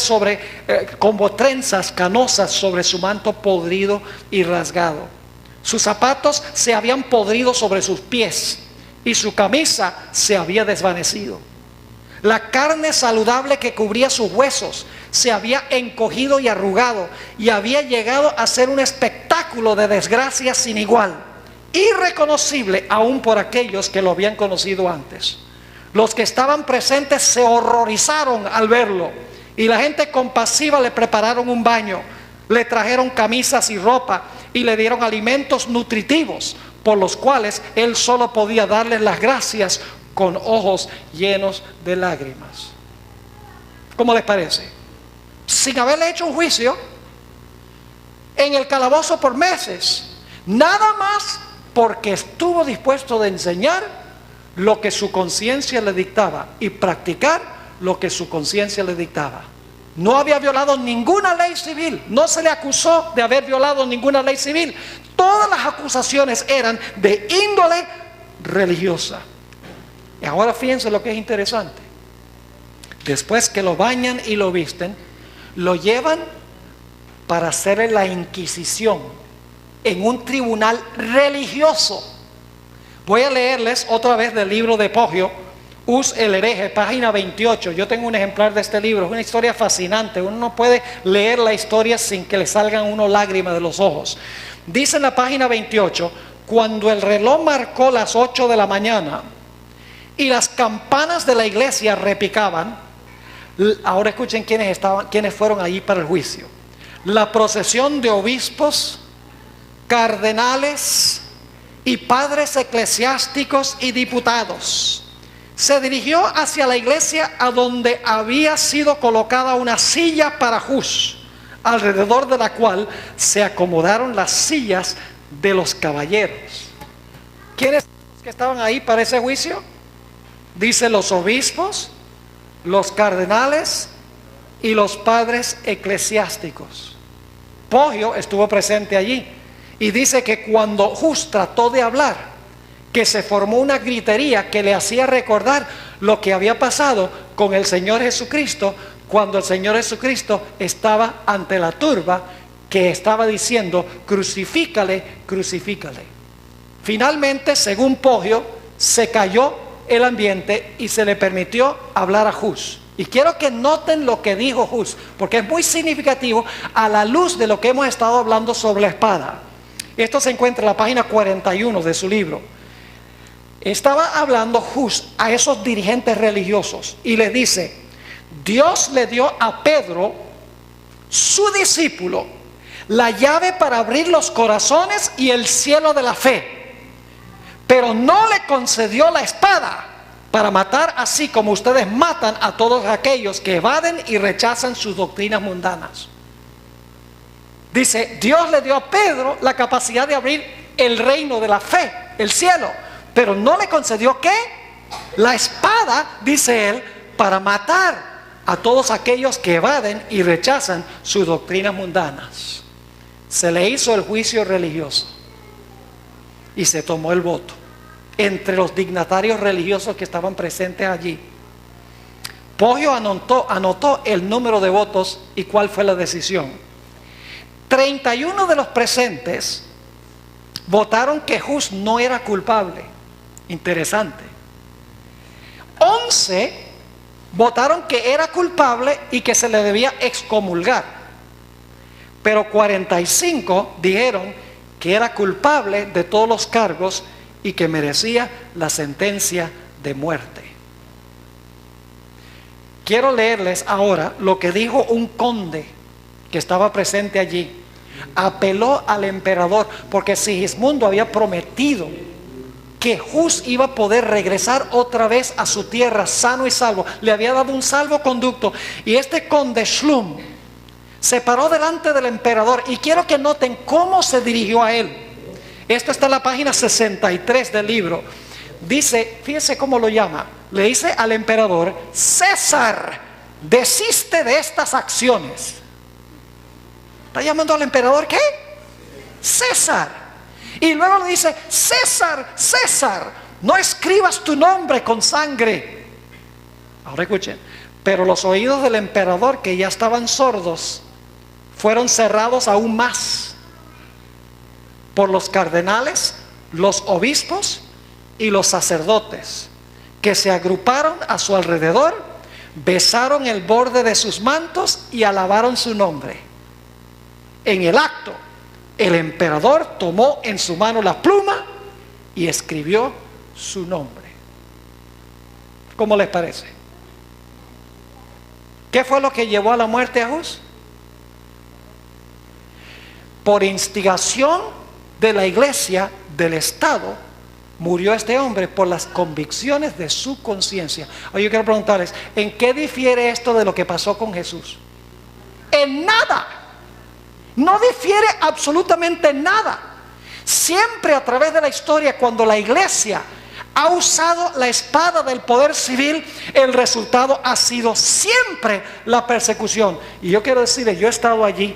S2: como trenzas canosas sobre su manto podrido y rasgado. Sus zapatos se habían podrido sobre sus pies y su camisa se había desvanecido. La carne saludable que cubría sus huesos se había encogido y arrugado, y había llegado a ser un espectáculo de desgracia sin igual, irreconocible aún por aquellos que lo habían conocido antes. Los que estaban presentes se horrorizaron al verlo, y la gente compasiva le prepararon un baño, le trajeron camisas y ropa y le dieron alimentos nutritivos, por los cuales él solo podía darles las gracias con ojos llenos de lágrimas. ¿Cómo les parece? Sin haberle hecho un juicio, en el calabozo por meses, nada más porque estuvo dispuesto de enseñar lo que su conciencia le dictaba y practicar lo que su conciencia le dictaba. No había violado ninguna ley civil, no se le acusó de haber violado ninguna ley civil. Todas las acusaciones eran de índole religiosa. Y ahora fíjense lo que es interesante. Después que lo bañan y lo visten, lo llevan para hacerle la inquisición en un tribunal religioso. Voy a leerles otra vez del libro de Pogio, Hus el hereje, página 28. Yo tengo un ejemplar de este libro, es una historia fascinante. Uno no puede leer la historia sin que le salgan uno lágrimas de los ojos. Dice en la página 28: cuando el reloj marcó las 8 de la mañana y las campanas de la iglesia repicaban, ahora escuchen quiénes fueron allí para el juicio. La procesión de obispos, cardenales y padres eclesiásticos y diputados se dirigió hacia la iglesia, a donde había sido colocada una silla para Hus, alrededor de la cual se acomodaron las sillas de los caballeros. ¿Quiénes que estaban ahí para ese juicio? Dice: los obispos, los cardenales y los padres eclesiásticos. Pogio estuvo presente allí, y dice que cuando Hus trató de hablar, que se formó una gritería que le hacía recordar lo que había pasado con el Señor Jesucristo, cuando el Señor Jesucristo estaba ante la turba que estaba diciendo: crucifícale, crucifícale. Finalmente, según Pogio, se cayó el ambiente y se le permitió hablar a Hus. Y quiero que noten lo que dijo Hus, porque es muy significativo a la luz de lo que hemos estado hablando sobre la espada. Esto se encuentra en la página 41 de su libro. Estaba hablando Hus a esos dirigentes religiosos y les dice: Dios le dio a Pedro, su discípulo, la llave para abrir los corazones y el cielo de la fe, pero no le concedió la espada para matar, así como ustedes matan a todos aquellos que evaden y rechazan sus doctrinas mundanas. Dice: Dios le dio a Pedro la capacidad de abrir el reino de la fe, el cielo, pero no le concedió ¿qué? La espada, dice él, para matar a todos aquellos que evaden y rechazan sus doctrinas mundanas. Se le hizo el juicio religioso y se tomó el voto entre los dignatarios religiosos que estaban presentes allí. Poggio anotó el número de votos y cuál fue la decisión. 31 de los presentes votaron que Hus no era culpable. Interesante. 11 votaron que era culpable y que se le debía excomulgar. Pero 45 dijeron que era culpable de todos los cargos y que merecía la sentencia de muerte. Quiero leerles ahora lo que dijo un conde que estaba presente allí. Apeló al emperador porque Sigismundo había prometido que Hus iba a poder regresar otra vez a su tierra sano y salvo. Le había dado un salvoconducto. Y este conde Schlum se paró delante del emperador. Y quiero que noten cómo se dirigió a él. Esto está en la página 63 del libro. Dice, fíjese cómo lo llama. Le dice al emperador: César, desiste de estas acciones. ¿Está llamando al emperador qué? César. Y luego le dice: César, César, no escribas tu nombre con sangre. Ahora escuchen. Pero los oídos del emperador, que ya estaban sordos, fueron cerrados aún más por los cardenales, los obispos y los sacerdotes, que se agruparon a su alrededor, besaron el borde de sus mantos y alabaron su nombre. En el acto, el emperador tomó en su mano la pluma y escribió su nombre. ¿Cómo les parece? ¿Qué fue lo que llevó a la muerte a Hus? Por instigación de la iglesia, del Estado, murió este hombre por las convicciones de su conciencia. Oye, yo quiero preguntarles, ¿en qué difiere esto de lo que pasó con Jesús? En nada. No difiere absolutamente nada. Siempre a través de la historia, cuando la iglesia ha usado la espada del poder civil, el resultado ha sido siempre la persecución. Y yo quiero decirles, yo he estado allí,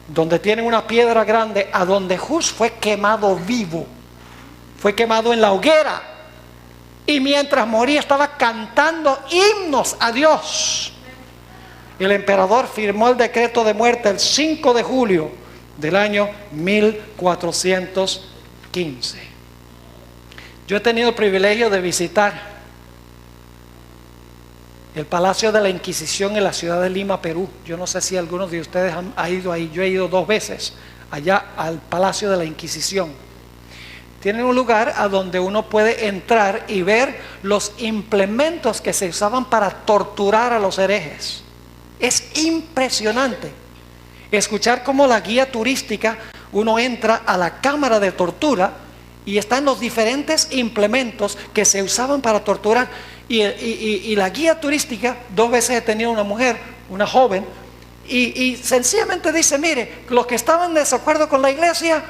S2: donde tienen una piedra grande, a donde Hus fue quemado vivo. Fue quemado en la hoguera. Y mientras moría estaba cantando himnos a Dios. El emperador firmó el decreto de muerte el 5 de julio del año 1415. Yo he tenido el privilegio de visitar el Palacio de la Inquisición en la ciudad de Lima, Perú. Yo no sé si algunos de ustedes han ido ahí. Yo he ido 2 veces allá al Palacio de la Inquisición. Tienen un lugar a donde uno puede entrar y ver los implementos que se usaban para torturar a los herejes. Es impresionante escuchar cómo la guía turística, uno entra a la cámara de tortura y están los diferentes implementos que se usaban para torturar. Y la guía turística, 2 veces he tenido una mujer, una joven, y sencillamente dice: mire, los que estaban en desacuerdo con la iglesia,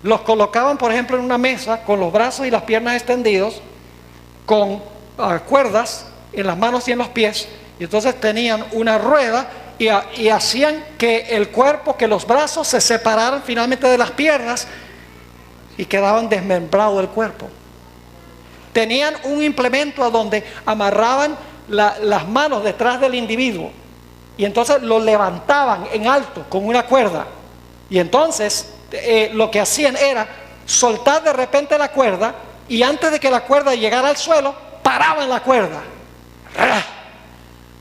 S2: los colocaban, por ejemplo, en una mesa con los brazos y las piernas extendidos, con cuerdas en las manos y en los pies, y entonces tenían una rueda y hacían que el cuerpo, que los brazos se separaran finalmente de las piernas y quedaban desmembrado el cuerpo. Tenían un implemento a donde amarraban las manos detrás del individuo y entonces lo levantaban en alto con una cuerda, y entonces lo que hacían era soltar de repente la cuerda, y antes de que la cuerda llegara al suelo, paraban la cuerda.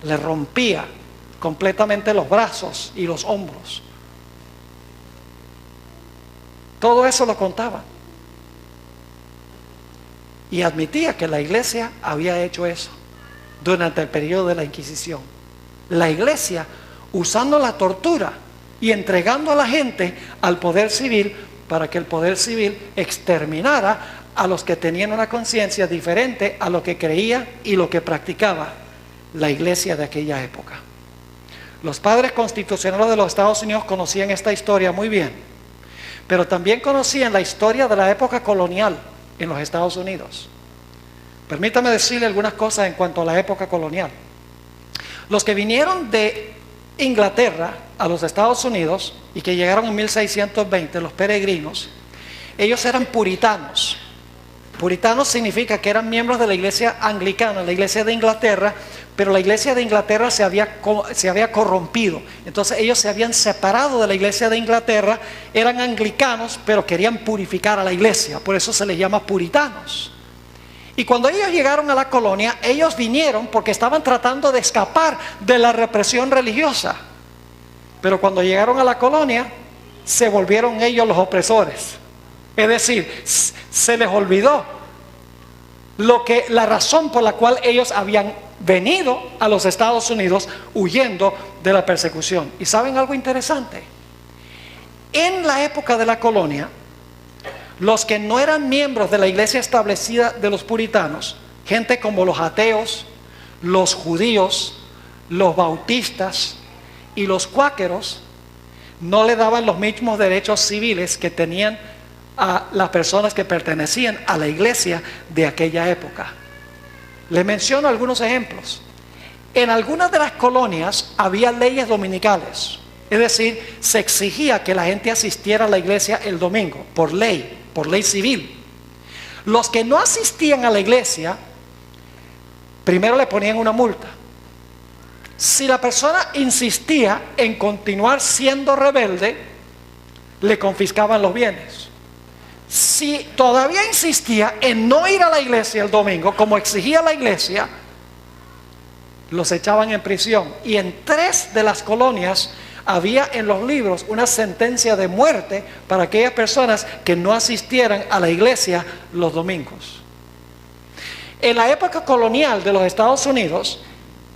S2: Le rompía completamente los brazos y los hombros. Todo eso lo contaban. Y admitía que la iglesia había hecho eso durante el periodo de la Inquisición. La iglesia usando la tortura y entregando a la gente al poder civil, para que el poder civil exterminara a los que tenían una conciencia diferente a lo que creía y lo que practicaba la iglesia de aquella época. Los padres constitucionales de los Estados Unidos conocían esta historia muy bien, pero también conocían la historia de la época colonial en los Estados Unidos. Permítame decirle algunas cosas en cuanto a la época colonial. Los que vinieron de Inglaterra a los Estados Unidos y que llegaron en 1620, los peregrinos, ellos eran puritanos. Puritanos significa que eran miembros de la iglesia anglicana, la iglesia de Inglaterra, pero la iglesia de Inglaterra se había corrompido. Entonces ellos se habían separado de la iglesia de Inglaterra, eran anglicanos, pero querían purificar a la iglesia, por eso se les llama puritanos. Y cuando ellos llegaron a la colonia, ellos vinieron porque estaban tratando de escapar de la represión religiosa. Pero cuando llegaron a la colonia, se volvieron ellos los opresores. Es decir, se les olvidó la razón por la cual ellos habían venido a los Estados Unidos huyendo de la persecución. ¿Y saben algo interesante? En la época de la colonia, los que no eran miembros de la iglesia establecida de los puritanos, gente como los ateos, los judíos, los bautistas y los cuáqueros, no le daban los mismos derechos civiles que tenían a las personas que pertenecían a la iglesia de aquella época. Les menciono algunos ejemplos. En algunas de las colonias había leyes dominicales, es decir, se exigía que la gente asistiera a la iglesia el domingo, por ley civil. Los que no asistían a la iglesia, primero le ponían una multa. Si la persona insistía en continuar siendo rebelde, le confiscaban los bienes. Si todavía insistía en no ir a la iglesia el domingo, como exigía la iglesia, los echaban en prisión. Y en 3 de las colonias había en los libros una sentencia de muerte para aquellas personas que no asistieran a la iglesia los domingos. En la época colonial de los Estados Unidos,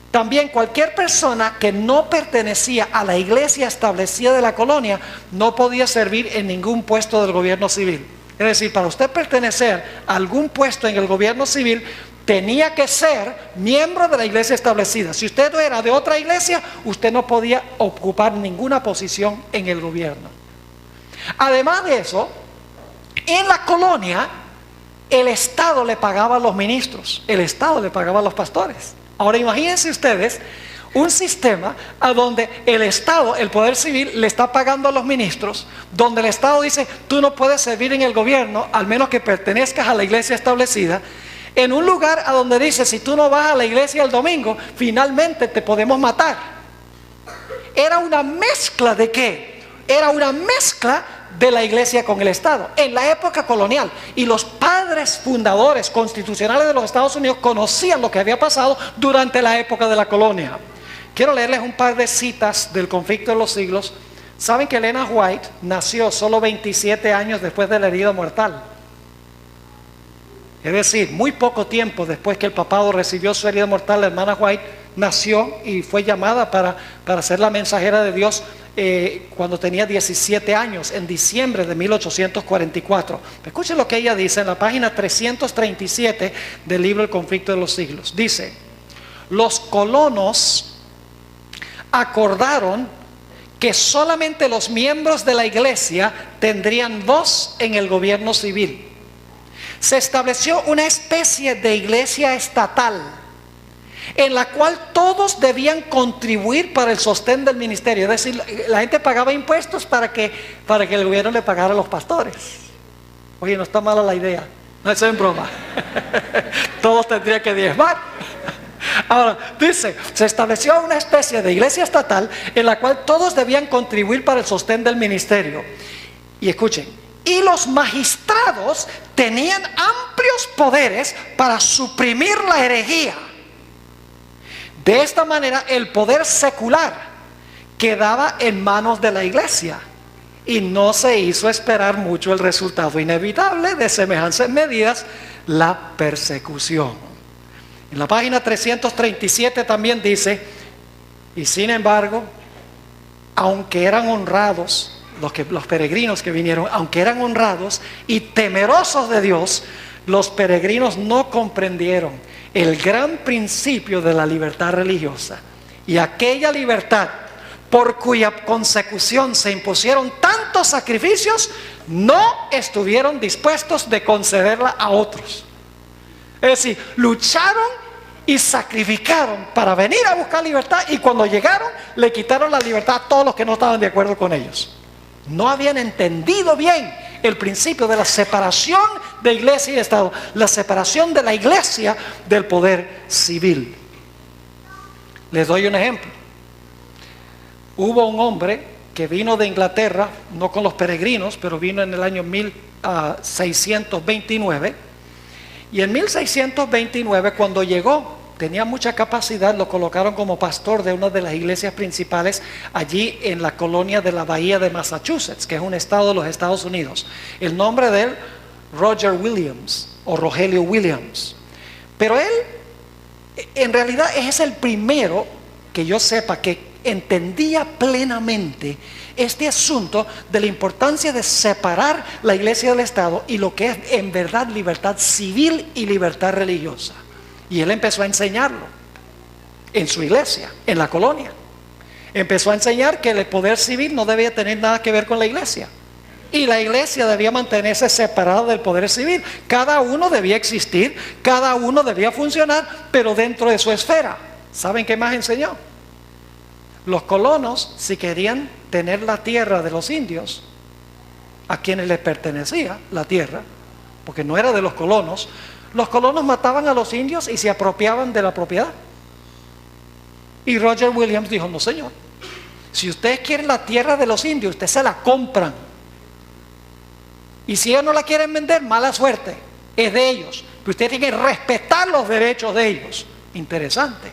S2: también cualquier persona que no pertenecía a la iglesia establecida de la colonia no podía servir en ningún puesto del gobierno civil. Es decir, para usted pertenecer a algún puesto en el gobierno civil, tenía que ser miembro de la iglesia establecida. Si usted era de otra iglesia, usted no podía ocupar ninguna posición en el gobierno. Además de eso, en la colonia, el Estado le pagaba a los ministros, el Estado le pagaba a los pastores. Ahora imagínense ustedes un sistema a donde el Estado, el poder civil, le está pagando a los ministros, donde el Estado dice, tú no puedes servir en el gobierno, al menos que pertenezcas a la iglesia establecida, en un lugar a donde dice, si tú no vas a la iglesia el domingo, finalmente te podemos matar. Era una mezcla de ¿qué? Era una mezcla de la iglesia con el Estado en la época colonial, y los padres fundadores constitucionales de los Estados Unidos conocían lo que había pasado durante la época de la colonia. Quiero leerles un par de citas del Conflicto de los Siglos. Saben que Elena White nació solo 27 años después de la herida mortal, es decir, muy poco tiempo después que el papado recibió su herida mortal. La hermana White nació y fue llamada para ser la mensajera de Dios cuando tenía 17 años, en diciembre de 1844. Escuchen lo que ella dice en la página 337 del libro El Conflicto de los Siglos. Dice, los colonos acordaron que solamente los miembros de la iglesia tendrían voz en el gobierno civil. Se estableció una especie de iglesia estatal en la cual todos debían contribuir para el sostén del ministerio. Es decir, la gente pagaba impuestos para que el gobierno le pagara a los pastores. Oye, no está mala la idea, no es en broma. Todos tendrían que diezmar. Ahora, dice, se estableció una especie de iglesia estatal en la cual todos debían contribuir para el sostén del ministerio. Y escuchen, y los magistrados tenían amplios poderes para suprimir la herejía. De esta manera, el poder secular quedaba en manos de la iglesia, y no se hizo esperar mucho el resultado inevitable de semejantes medidas, la persecución. En la página 337 también dice, y sin embargo, aunque eran honrados, los peregrinos que vinieron, aunque eran honrados y temerosos de Dios, los peregrinos no comprendieron el gran principio de la libertad religiosa, y aquella libertad por cuya consecución se impusieron tantos sacrificios, no estuvieron dispuestos de concederla a otros. Es decir, lucharon y sacrificaron para venir a buscar libertad, y cuando llegaron le quitaron la libertad a todos los que no estaban de acuerdo con ellos. No habían entendido bien el principio de la separación de iglesia y Estado, la separación de la iglesia del poder civil. Les doy un ejemplo. Hubo un hombre que vino de Inglaterra, no con los peregrinos, pero vino en el año 1629. Y en 1629, cuando llegó, tenía mucha capacidad, lo colocaron como pastor de una de las iglesias principales allí en la colonia de la Bahía de Massachusetts, que es un estado de los Estados Unidos. El nombre de él, Roger Williams, o Rogelio Williams. Pero él, en realidad, es el primero que yo sepa que entendía plenamente este asunto de la importancia de separar la iglesia del Estado y lo que es en verdad libertad civil y libertad religiosa. Y él empezó a enseñarlo en su iglesia, en la colonia. Empezó a enseñar que el poder civil no debía tener nada que ver con la iglesia, y la iglesia debía mantenerse separada del poder civil. Cada uno debía existir, cada uno debía funcionar, pero dentro de su esfera. ¿Saben qué más enseñó? Los colonos, si querían tener la tierra de los indios, a quienes les pertenecía la tierra, porque no era de los colonos mataban a los indios y se apropiaban de la propiedad. Y Roger Williams dijo: no señor, si ustedes quieren la tierra de los indios, ustedes se la compran, y si ellos no la quieren vender, mala suerte, es de ellos, pero ustedes tienen que respetar los derechos de ellos. Interesante.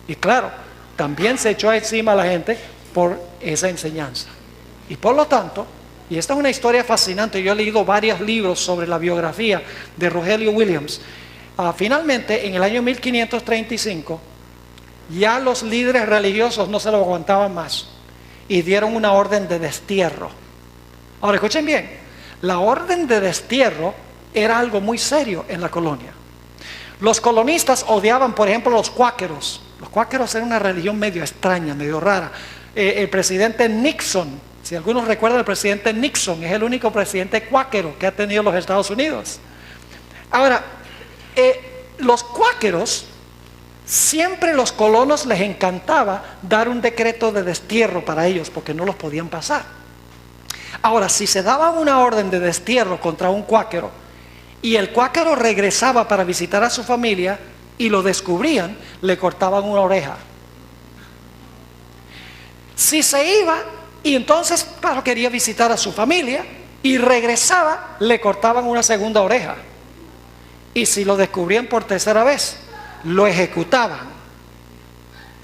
S2: Y claro, también se echó encima a la gente por esa enseñanza. Y por lo tanto, y esta es una historia fascinante, yo he leído varios libros sobre la biografía de Rogelio Williams. Finalmente, en el año 1535, ya los líderes religiosos no se lo aguantaban más y dieron una orden de destierro. Ahora escuchen bien, la orden de destierro era algo muy serio en la colonia. Los colonistas odiaban, por ejemplo, los cuáqueros. Los cuáqueros eran una religión medio extraña, medio rara. El presidente Nixon, si algunos recuerdan, el presidente Nixon es el único presidente cuáquero que ha tenido los Estados Unidos. Ahora, los cuáqueros, siempre los colonos les encantaba dar un decreto de destierro para ellos, porque no los podían pasar. Ahora, si se daba una orden de destierro contra un cuáquero, y el cuáquero regresaba para visitar a su familia y lo descubrían, le cortaban una oreja. Si se iba y entonces, claro, quería visitar a su familia y regresaba, le cortaban una segunda oreja. Y si lo descubrían por tercera vez, lo ejecutaban.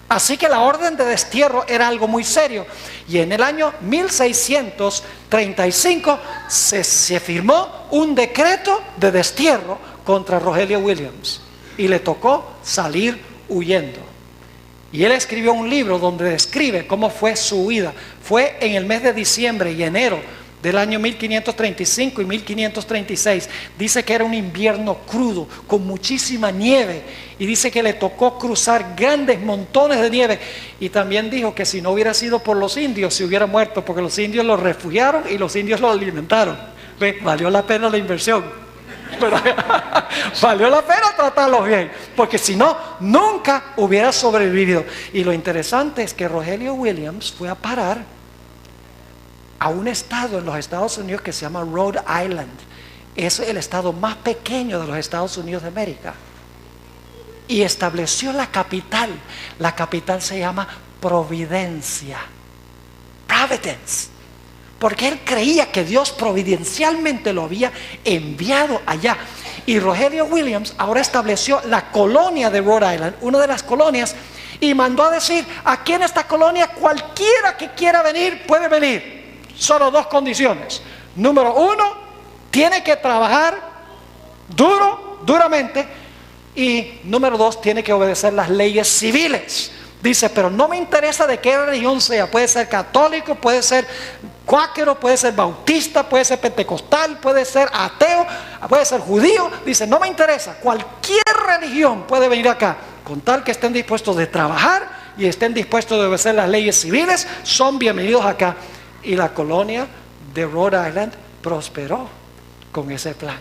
S2: Así que la orden de destierro era algo muy serio. Y en el año 1635 se firmó un decreto de destierro contra Rogelio Williams, y le tocó salir huyendo. Y él escribió un libro donde describe cómo fue su huida. Fue en el mes de diciembre y enero del año 1535 y 1536. Dice que era un invierno crudo, con muchísima nieve, y dice que le tocó cruzar grandes montones de nieve. Y también dijo que si no hubiera sido por los indios, se hubiera muerto, porque los indios lo refugiaron y los indios lo alimentaron. ¿Ve? Valió la pena la inversión. Pero valió la pena tratarlos bien, porque si no, nunca hubiera sobrevivido. Y lo interesante es que Rogelio Williams fue a parar a un estado en los Estados Unidos que se llama Rhode Island. Es el estado más pequeño de los Estados Unidos de América, y estableció la capital. La capital se llama Providencia, Providence, porque él creía que Dios providencialmente lo había enviado allá. Y Rogelio Williams ahora estableció la colonia de Rhode Island, una de las colonias, y mandó a decir: aquí en esta colonia cualquiera que quiera venir puede venir, solo dos condiciones. Número uno, tiene que trabajar duramente, y número dos, tiene que obedecer las leyes civiles. Dice: pero no me interesa de qué religión sea, puede ser católico, puede ser cuáquero, puede ser bautista, puede ser pentecostal, puede ser ateo, puede ser judío. Dice: no me interesa, cualquier religión puede venir acá, con tal que estén dispuestos de trabajar y estén dispuestos de obedecer las leyes civiles, son bienvenidos acá. Y la colonia de Rhode Island prosperó con ese plan.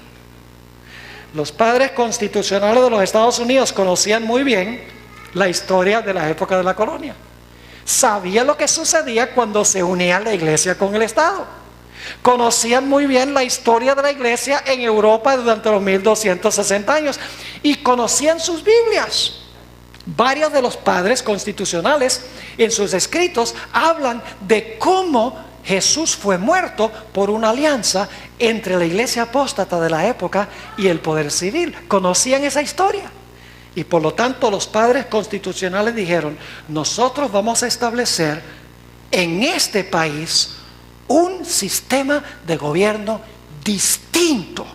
S2: Los padres constitucionales de los Estados Unidos conocían muy bien la historia de la época de la colonia. Sabían lo que sucedía cuando se unía la iglesia con el Estado. Conocían muy bien la historia de la iglesia en Europa durante los 1260 años y conocían sus Biblias. Varios de los padres constitucionales en sus escritos hablan de cómo Jesús fue muerto por una alianza entre la iglesia apóstata de la época y el poder civil. Conocían esa historia. Y por lo tanto los padres constitucionales dijeron: nosotros vamos a establecer en este país un sistema de gobierno distinto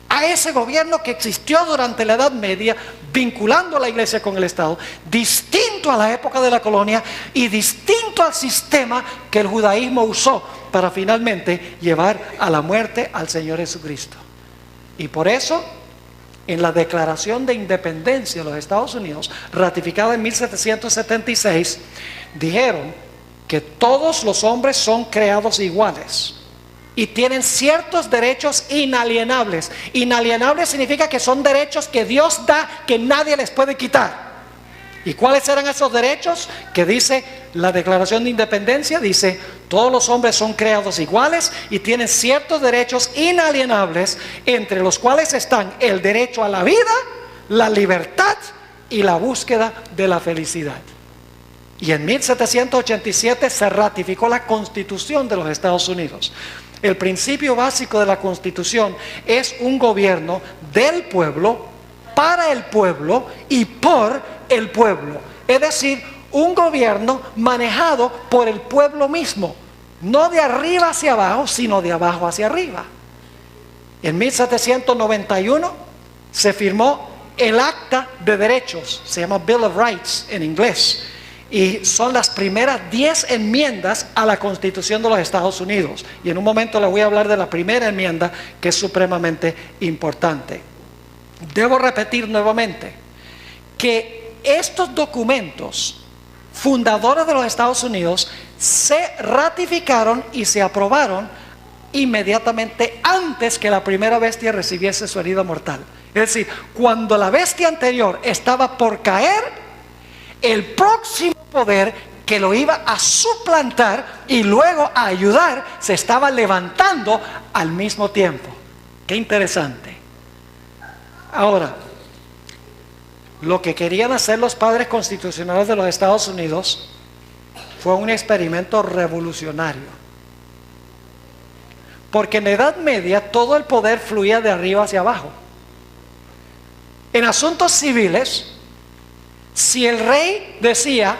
S2: a ese gobierno que existió durante la Edad Media, vinculando a la iglesia con el Estado, distinto a la época de la colonia y distinto al sistema que el judaísmo usó para finalmente llevar a la muerte al Señor Jesucristo. Y por eso, en la Declaración de Independencia de los Estados Unidos, ratificada en 1776, dijeron que todos los hombres son creados iguales y tienen ciertos derechos inalienables. Inalienables significa que son derechos que Dios da, que nadie les puede quitar. ¿Y cuáles eran esos derechos? Que dice la Declaración de Independencia, dice: todos los hombres son creados iguales y tienen ciertos derechos inalienables, entre los cuales están el derecho a la vida, la libertad y la búsqueda de la felicidad. Y en 1787 se ratificó la Constitución de los Estados Unidos. El principio básico de la Constitución es un gobierno del pueblo, para el pueblo y por el pueblo. Es decir, un gobierno manejado por el pueblo mismo, no de arriba hacia abajo, sino de abajo hacia arriba. En 1791 se firmó el Acta de Derechos, se llama Bill of Rights en inglés, y son las primeras 10 enmiendas a la Constitución de los Estados Unidos. Y en un momento les voy a hablar de la primera enmienda, que es supremamente importante. Debo repetir nuevamente que estos documentos fundadores de los Estados Unidos se ratificaron y se aprobaron inmediatamente antes que la primera bestia recibiese su herida mortal. Es decir, cuando la bestia anterior estaba por caer, el próximo poder que lo iba a suplantar y luego a ayudar se estaba levantando al mismo tiempo. Qué interesante. Ahora, lo que querían hacer los padres constitucionales de los Estados Unidos fue un experimento revolucionario. Porque en la Edad Media todo el poder fluía de arriba hacia abajo. En asuntos civiles, si el rey decía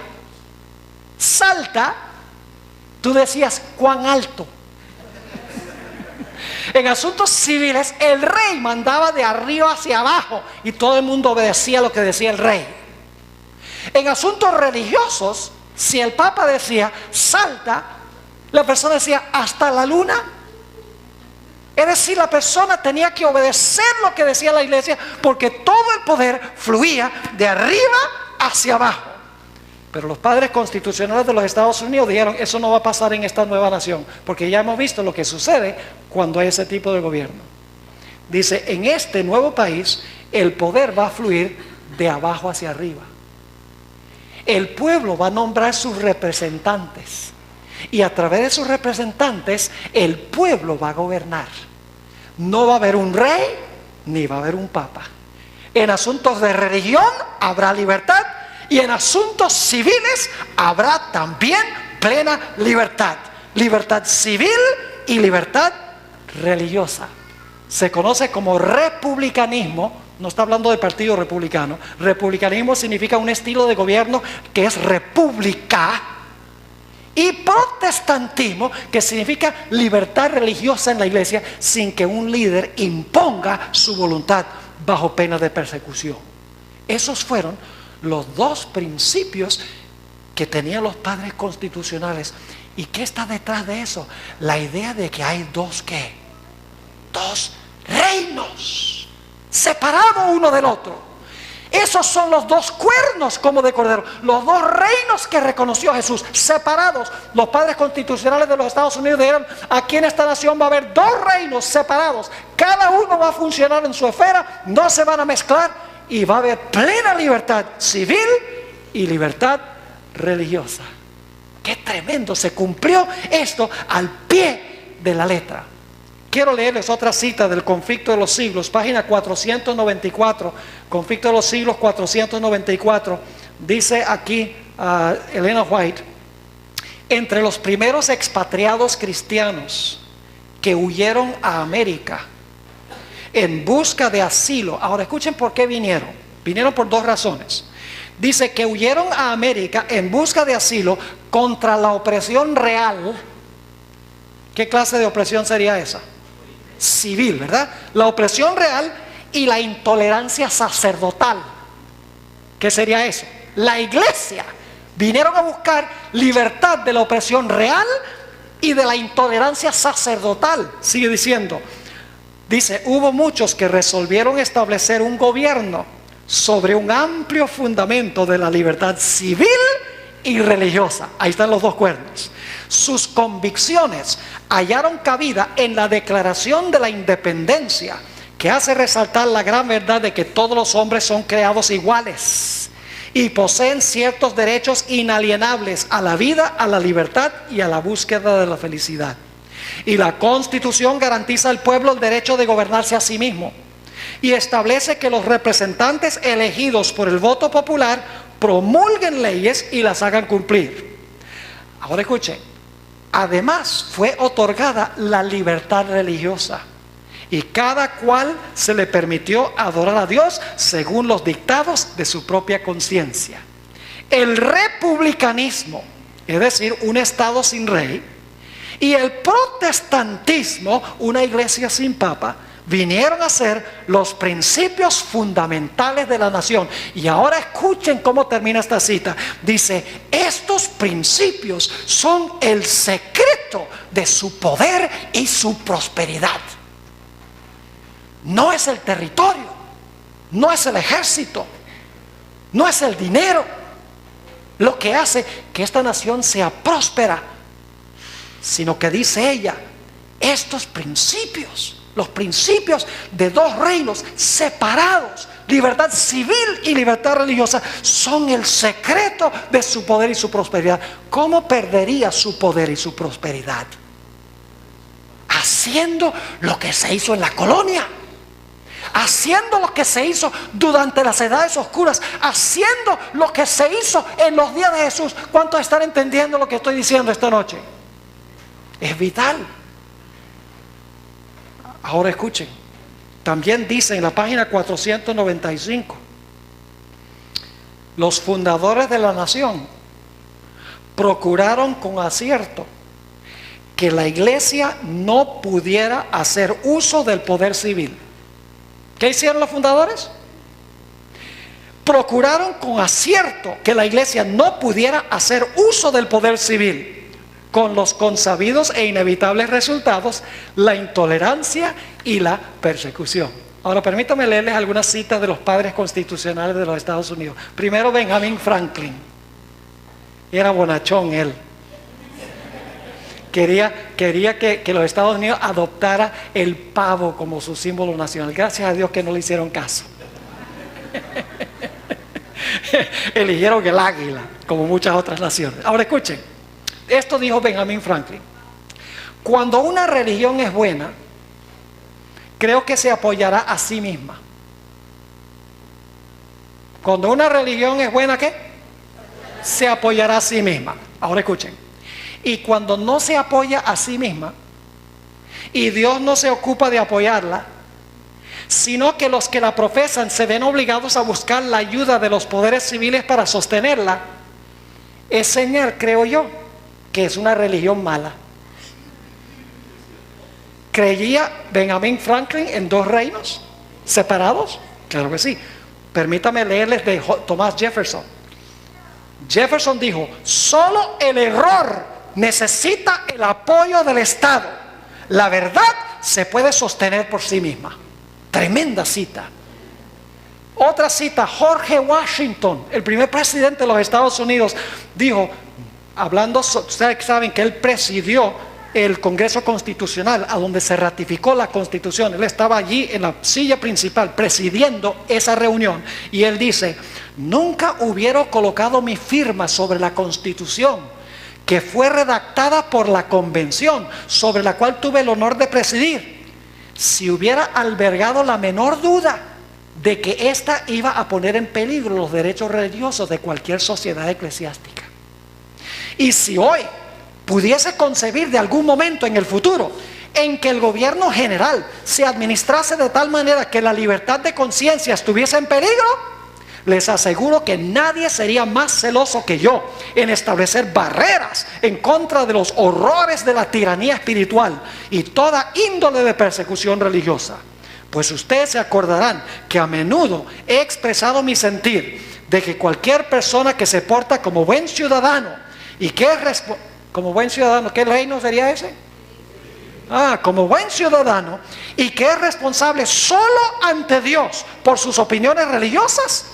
S2: salta, tú decías cuán alto. En asuntos civiles el rey mandaba de arriba hacia abajo y todo el mundo obedecía lo que decía el rey. En asuntos religiosos, si el papa decía salta, la persona decía hasta la luna. Es decir, la persona tenía que obedecer lo que decía la iglesia, porque todo el poder fluía de arriba hacia abajo. Pero los padres constitucionales de los Estados Unidos dijeron: eso no va a pasar en esta nueva nación, porque ya hemos visto lo que sucede cuando hay ese tipo de gobierno. Dice: en este nuevo país el poder va a fluir de abajo hacia arriba. El pueblo va a nombrar sus representantes y a través de sus representantes el pueblo va a gobernar. No va a haber un rey ni va a haber un papa. En asuntos de religión habrá libertad y en asuntos civiles habrá también plena libertad. Libertad civil y libertad religiosa. Se conoce como republicanismo. No está hablando del partido republicano. Republicanismo significa un estilo de gobierno que es república. Y protestantismo, que significa libertad religiosa en la iglesia sin que un líder imponga su voluntad bajo pena de persecución. Esos fueron los dos principios que tenían los padres constitucionales. ¿Y qué está detrás de eso? La idea de que hay dos ¿qué? Dos reinos separados uno del otro. Esos son los dos cuernos como de cordero, los dos reinos que reconoció Jesús, separados. Los padres constitucionales de los Estados Unidos dijeron: aquí en esta nación va a haber dos reinos separados, cada uno va a funcionar en su esfera, no se van a mezclar, y va a haber plena libertad civil y libertad religiosa. ¡Qué tremendo! Se cumplió esto al pie de la letra. Quiero leerles otra cita del Conflicto de los Siglos, página 494, Conflicto de los Siglos 494. Dice aquí Elena White: entre los primeros expatriados cristianos que huyeron a América en busca de asilo. Ahora escuchen por qué vinieron. Vinieron por dos razones. Dice que huyeron a América en busca de asilo contra la opresión real. ¿Qué clase de opresión sería esa? Civil, ¿verdad? La opresión real y la intolerancia sacerdotal. ¿Qué sería eso? La iglesia. Vinieron a buscar libertad de la opresión real y de la intolerancia sacerdotal. Sigue diciendo. Dice: hubo muchos que resolvieron establecer un gobierno sobre un amplio fundamento de la libertad civil y religiosa. Ahí están los dos cuernos. Sus convicciones hallaron cabida en la Declaración de la Independencia, que hace resaltar la gran verdad de que todos los hombres son creados iguales y poseen ciertos derechos inalienables a la vida, a la libertad y a la búsqueda de la felicidad. Y la Constitución garantiza al pueblo el derecho de gobernarse a sí mismo y establece que los representantes elegidos por el voto popular promulguen leyes y las hagan cumplir. Ahora escuchen. Además fue otorgada la libertad religiosa y cada cual se le permitió adorar a Dios según los dictados de su propia conciencia. El republicanismo, es decir, un estado sin rey, y el protestantismo, una iglesia sin papa, vinieron a ser los principios fundamentales de la nación. Y ahora escuchen cómo termina esta cita. Dice: estos principios son el secreto de su poder y su prosperidad. No es el territorio, no es el ejército, no es el dinero lo que hace que esta nación sea próspera, sino que dice ella: estos principios, los principios de dos reinos separados, libertad civil y libertad religiosa, son el secreto de su poder y su prosperidad. ¿Cómo perdería su poder y su prosperidad? Haciendo lo que se hizo en la colonia, haciendo lo que se hizo durante las edades oscuras, haciendo lo que se hizo en los días de Jesús. ¿Cuántos están entendiendo lo que estoy diciendo esta noche? Es vital. Ahora escuchen, también dice en la página 495, los fundadores de la nación procuraron con acierto que la iglesia no pudiera hacer uso del poder civil. ¿Qué hicieron los fundadores? Procuraron con acierto que la iglesia no pudiera hacer uso del poder civil, con los consabidos e inevitables resultados: la intolerancia y la persecución. Ahora permítanme leerles algunas citas de los padres constitucionales de los Estados Unidos. Primero, Benjamin Franklin. Era bonachón él. Quería que los Estados Unidos adoptara el pavo como su símbolo nacional. Gracias a Dios que no le hicieron caso. Eligieron el águila, como muchas otras naciones. Ahora escuchen. Esto dijo Benjamin Franklin: cuando una religión es buena, creo que se apoyará a sí misma. Cuando una religión es buena, ¿qué? Se apoyará a sí misma. Ahora escuchen. Y cuando no se apoya a sí misma, y Dios no se ocupa de apoyarla, sino que los que la profesan se ven obligados a buscar la ayuda de los poderes civiles para sostenerla, es señal, creo yo, que es una religión mala. ¿Creía Benjamin Franklin en dos reinos separados? Claro que sí. Permítame leerles de Thomas Jefferson. Jefferson dijo: solo el error necesita el apoyo del Estado. La verdad se puede sostener por sí misma. Tremenda cita. Otra cita, George Washington, el primer presidente de los Estados Unidos, dijo, ustedes saben que él presidió el Congreso Constitucional, a donde se ratificó la Constitución. Él estaba allí en la silla principal presidiendo esa reunión, y él dice: nunca hubiera colocado mi firma sobre la Constitución que fue redactada por la Convención, sobre la cual tuve el honor de presidir, si hubiera albergado la menor duda de que ésta iba a poner en peligro los derechos religiosos de cualquier sociedad eclesiástica. Y si hoy pudiese concebir de algún momento en el futuro en que el gobierno general se administrase de tal manera que la libertad de conciencia estuviese en peligro, les aseguro que nadie sería más celoso que yo en establecer barreras en contra de los horrores de la tiranía espiritual y toda índole de persecución religiosa. Pues ustedes se acordarán que a menudo he expresado mi sentir de que cualquier persona que se porta como buen ciudadano y que es como buen ciudadano, ¿qué reino sería ese? Como buen ciudadano y que es responsable solo ante Dios por sus opiniones religiosas,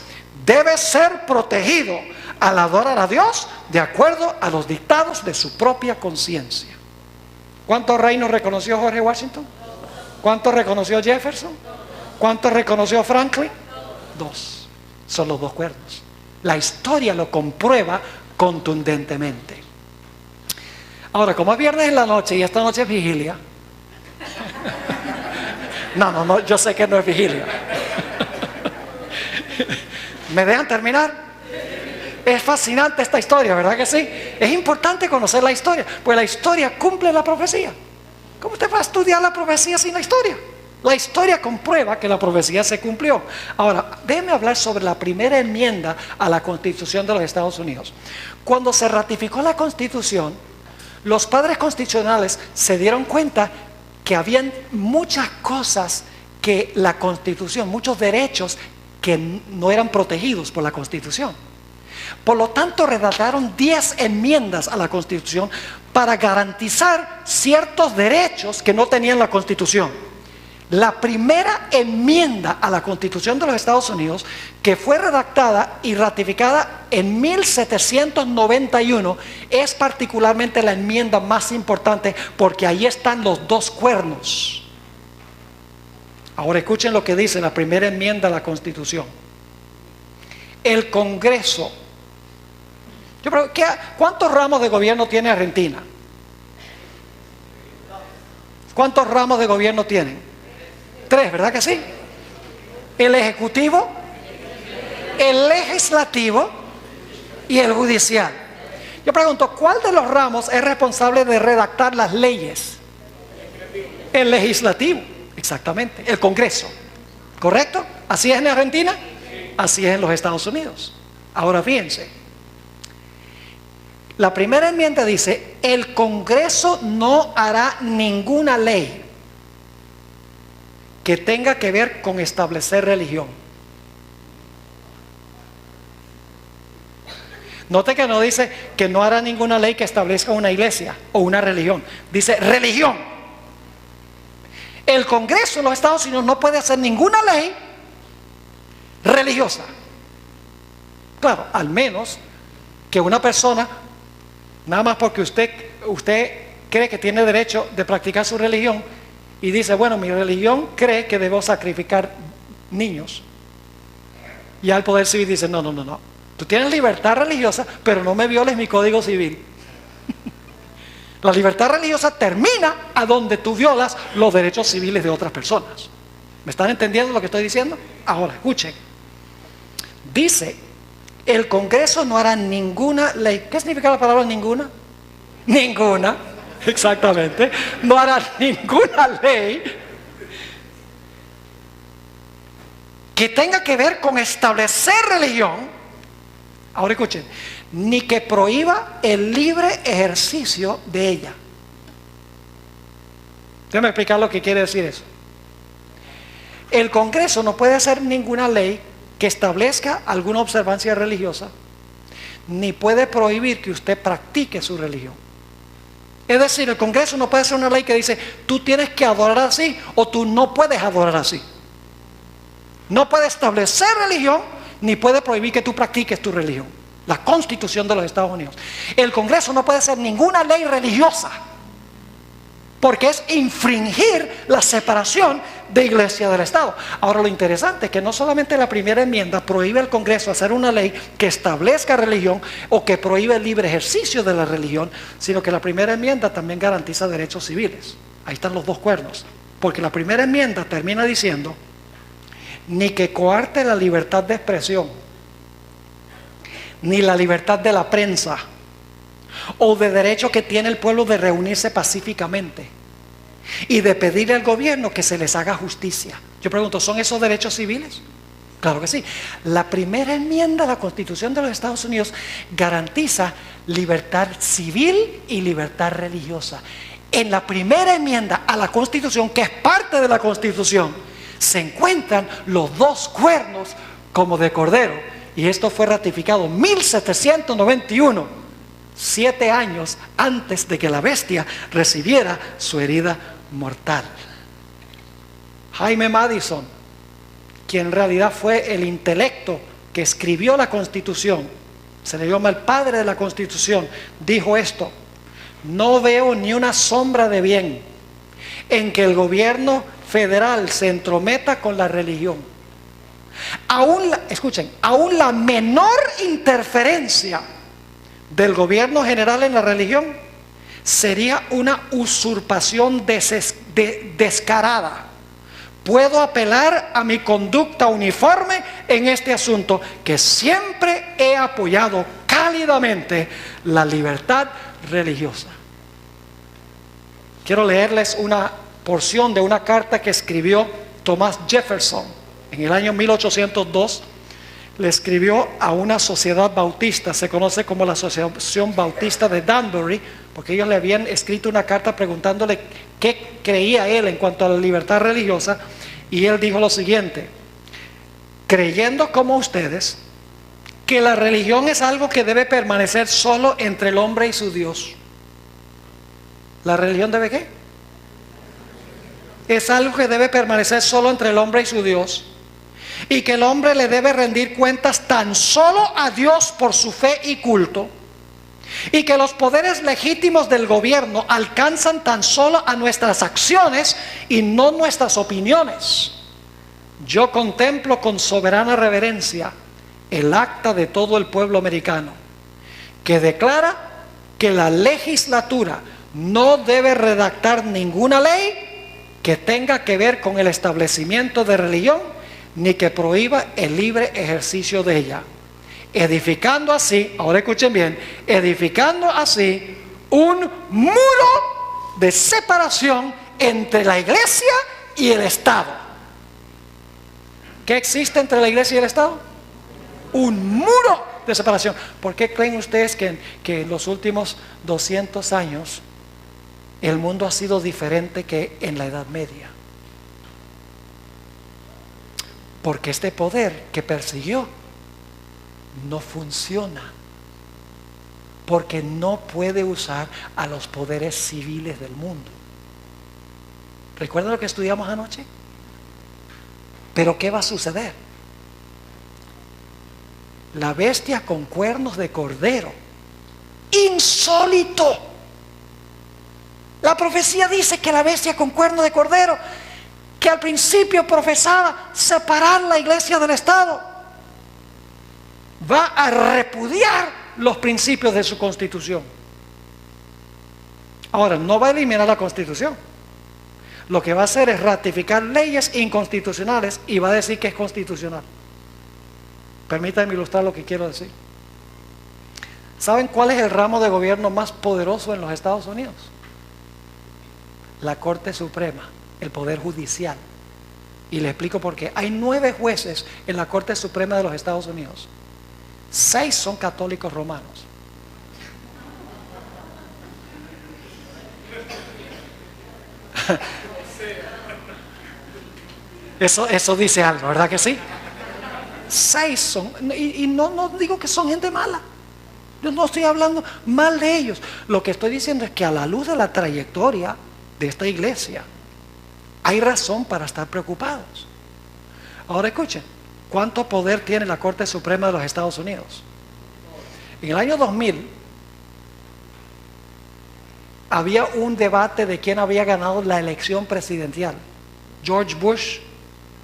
S2: debe ser protegido al adorar a Dios de acuerdo a los dictados de su propia conciencia. ¿Cuántos reinos reconoció George Washington? ¿Cuántos reconoció Jefferson? ¿Cuántos reconoció Franklin? 2. Son los 2 cuernos. La historia lo comprueba contundentemente. Ahora, como es viernes en la noche y esta noche es vigilia. No, yo sé que no es vigilia. ¿Me dejan terminar? Es fascinante esta historia, ¿verdad que sí? Es importante conocer la historia, pues la historia cumple la profecía. ¿Cómo usted va a estudiar la profecía sin la historia? La historia comprueba que la profecía se cumplió. Ahora, déjenme hablar sobre la primera enmienda a la Constitución de los Estados Unidos. Cuando se ratificó la Constitución, los padres constitucionales se dieron cuenta que habían muchas cosas que la Constitución, muchos derechos que no eran protegidos por la Constitución. Por lo tanto, redactaron 10 enmiendas a la Constitución para garantizar ciertos derechos que no tenían la Constitución. La primera enmienda a la Constitución de los Estados Unidos, que fue redactada y ratificada en 1791, es particularmente la enmienda más importante porque ahí están los 2 cuernos. Ahora escuchen lo que dice la primera enmienda a la Constitución. El Congreso. ¿Cuántos ramos de gobierno tiene Argentina? ¿Cuántos ramos de gobierno tienen? 3, ¿verdad que sí? El Ejecutivo, el Legislativo y el Judicial. Yo pregunto, ¿cuál de los ramos es responsable de redactar las leyes? El Legislativo, exactamente, el Congreso. ¿Correcto? ¿Así es en Argentina? Así es en los Estados Unidos. Ahora fíjense, la primera enmienda dice: el Congreso no hará ninguna ley que tenga que ver con establecer religión. Note que no dice que no hará ninguna ley que establezca una iglesia o una religión. Dice religión. El Congreso de los Estados Unidos no puede hacer ninguna ley religiosa. Claro, al menos que una persona, nada más porque usted cree que tiene derecho de practicar su religión y dice, bueno, mi religión cree que debo sacrificar niños. Y al Poder Civil dice, no. Tú tienes libertad religiosa, pero no me violes mi código civil. La libertad religiosa termina a donde tú violas los derechos civiles de otras personas. ¿Me están entendiendo lo que estoy diciendo? Ahora, escuchen. Dice, el Congreso no hará ninguna ley. ¿Qué significa la palabra ninguna? Ninguna, exactamente. No hará ninguna ley que tenga que ver con establecer religión. Ahora escuchen, ni que prohíba el libre ejercicio de ella. Déjame explicar lo que quiere decir eso. El Congreso no puede hacer ninguna ley que establezca alguna observancia religiosa, ni puede prohibir que usted practique su religión. Es decir, el Congreso no puede hacer una ley que dice, tú tienes que adorar así o tú no puedes adorar así. No puede establecer religión, ni puede prohibir que tú practiques tu religión. La Constitución de los Estados Unidos. El Congreso no puede hacer ninguna ley religiosa, porque es infringir la separación de iglesia del Estado. Ahora, lo interesante es que no solamente la primera enmienda prohíbe al Congreso hacer una ley que establezca religión o que prohíbe el libre ejercicio de la religión, sino que la primera enmienda también garantiza derechos civiles. Ahí están los dos cuernos, porque la primera enmienda termina diciendo: ni que coarte la libertad de expresión, ni la libertad de la prensa, o de derecho que tiene el pueblo de reunirse pacíficamente y de pedirle al gobierno que se les haga justicia. Yo pregunto, ¿son esos derechos civiles? Claro que sí. La primera enmienda a la Constitución de los Estados Unidos garantiza libertad civil y libertad religiosa. En la primera enmienda a la Constitución, que es parte de la Constitución, se encuentran los dos cuernos como de cordero, y esto fue ratificado en 1791, 7 años antes de que la bestia recibiera su herida mortal. Jaime Madison, quien en realidad fue el intelecto que escribió la Constitución, se le llama el padre de la Constitución, dijo esto: no veo ni una sombra de bien en que el gobierno federal se entrometa con la religión. Escuchen, aún la menor interferencia del gobierno general en la religión sería una usurpación descarada. Puedo apelar a mi conducta uniforme en este asunto, que siempre he apoyado cálidamente la libertad religiosa. Quiero leerles una porción de una carta que escribió Thomas Jefferson en el año 1802. Le escribió a una sociedad bautista, se conoce como la Asociación Bautista de Danbury, porque ellos le habían escrito una carta preguntándole qué creía él en cuanto a la libertad religiosa, y él dijo lo siguiente: creyendo como ustedes que la religión es algo que debe permanecer solo entre el hombre y su Dios. ¿La religión debe qué? Es algo que debe permanecer solo entre el hombre y su Dios, y que el hombre le debe rendir cuentas tan solo a Dios por su fe y culto, y que los poderes legítimos del gobierno alcanzan tan solo a nuestras acciones y no nuestras opiniones. Yo contemplo con soberana reverencia el acta de todo el pueblo americano, que declara que la legislatura no debe redactar ninguna ley que tenga que ver con el establecimiento de religión, ni que prohíba el libre ejercicio de ella, edificando así, ahora escuchen bien, edificando así un muro de separación entre la iglesia y el Estado. ¿Qué existe entre la iglesia y el Estado? Un muro de separación. ¿Por qué creen ustedes que en los últimos 200 años el mundo ha sido diferente que en la Edad Media? Porque este poder que persiguió no funciona, porque no puede usar a los poderes civiles del mundo. ¿Recuerdan lo que estudiamos anoche? Pero ¿qué va a suceder? La bestia con cuernos de cordero, insólito. La profecía dice que la bestia con cuernos de cordero, que al principio profesaba separar la iglesia del Estado, va a repudiar los principios de su Constitución. Ahora, no va a eliminar la Constitución. Lo que va a hacer es ratificar leyes inconstitucionales y va a decir que es constitucional. Permítanme ilustrar lo que quiero decir. ¿Saben cuál es el ramo de gobierno más poderoso en los Estados Unidos? La Corte Suprema, el Poder Judicial. Y les explico por qué. Hay 9 jueces en la Corte Suprema de los Estados Unidos. 6 son católicos romanos. Eso dice algo, ¿verdad que sí? 6 son, y no digo que son gente mala. Yo no estoy hablando mal de ellos. Lo que estoy diciendo es que a la luz de la trayectoria de esta iglesia, hay razón para estar preocupados. Ahora escuchen, ¿cuánto poder tiene la Corte Suprema de los Estados Unidos? En el año 2000 había un debate de quién había ganado la elección presidencial, George Bush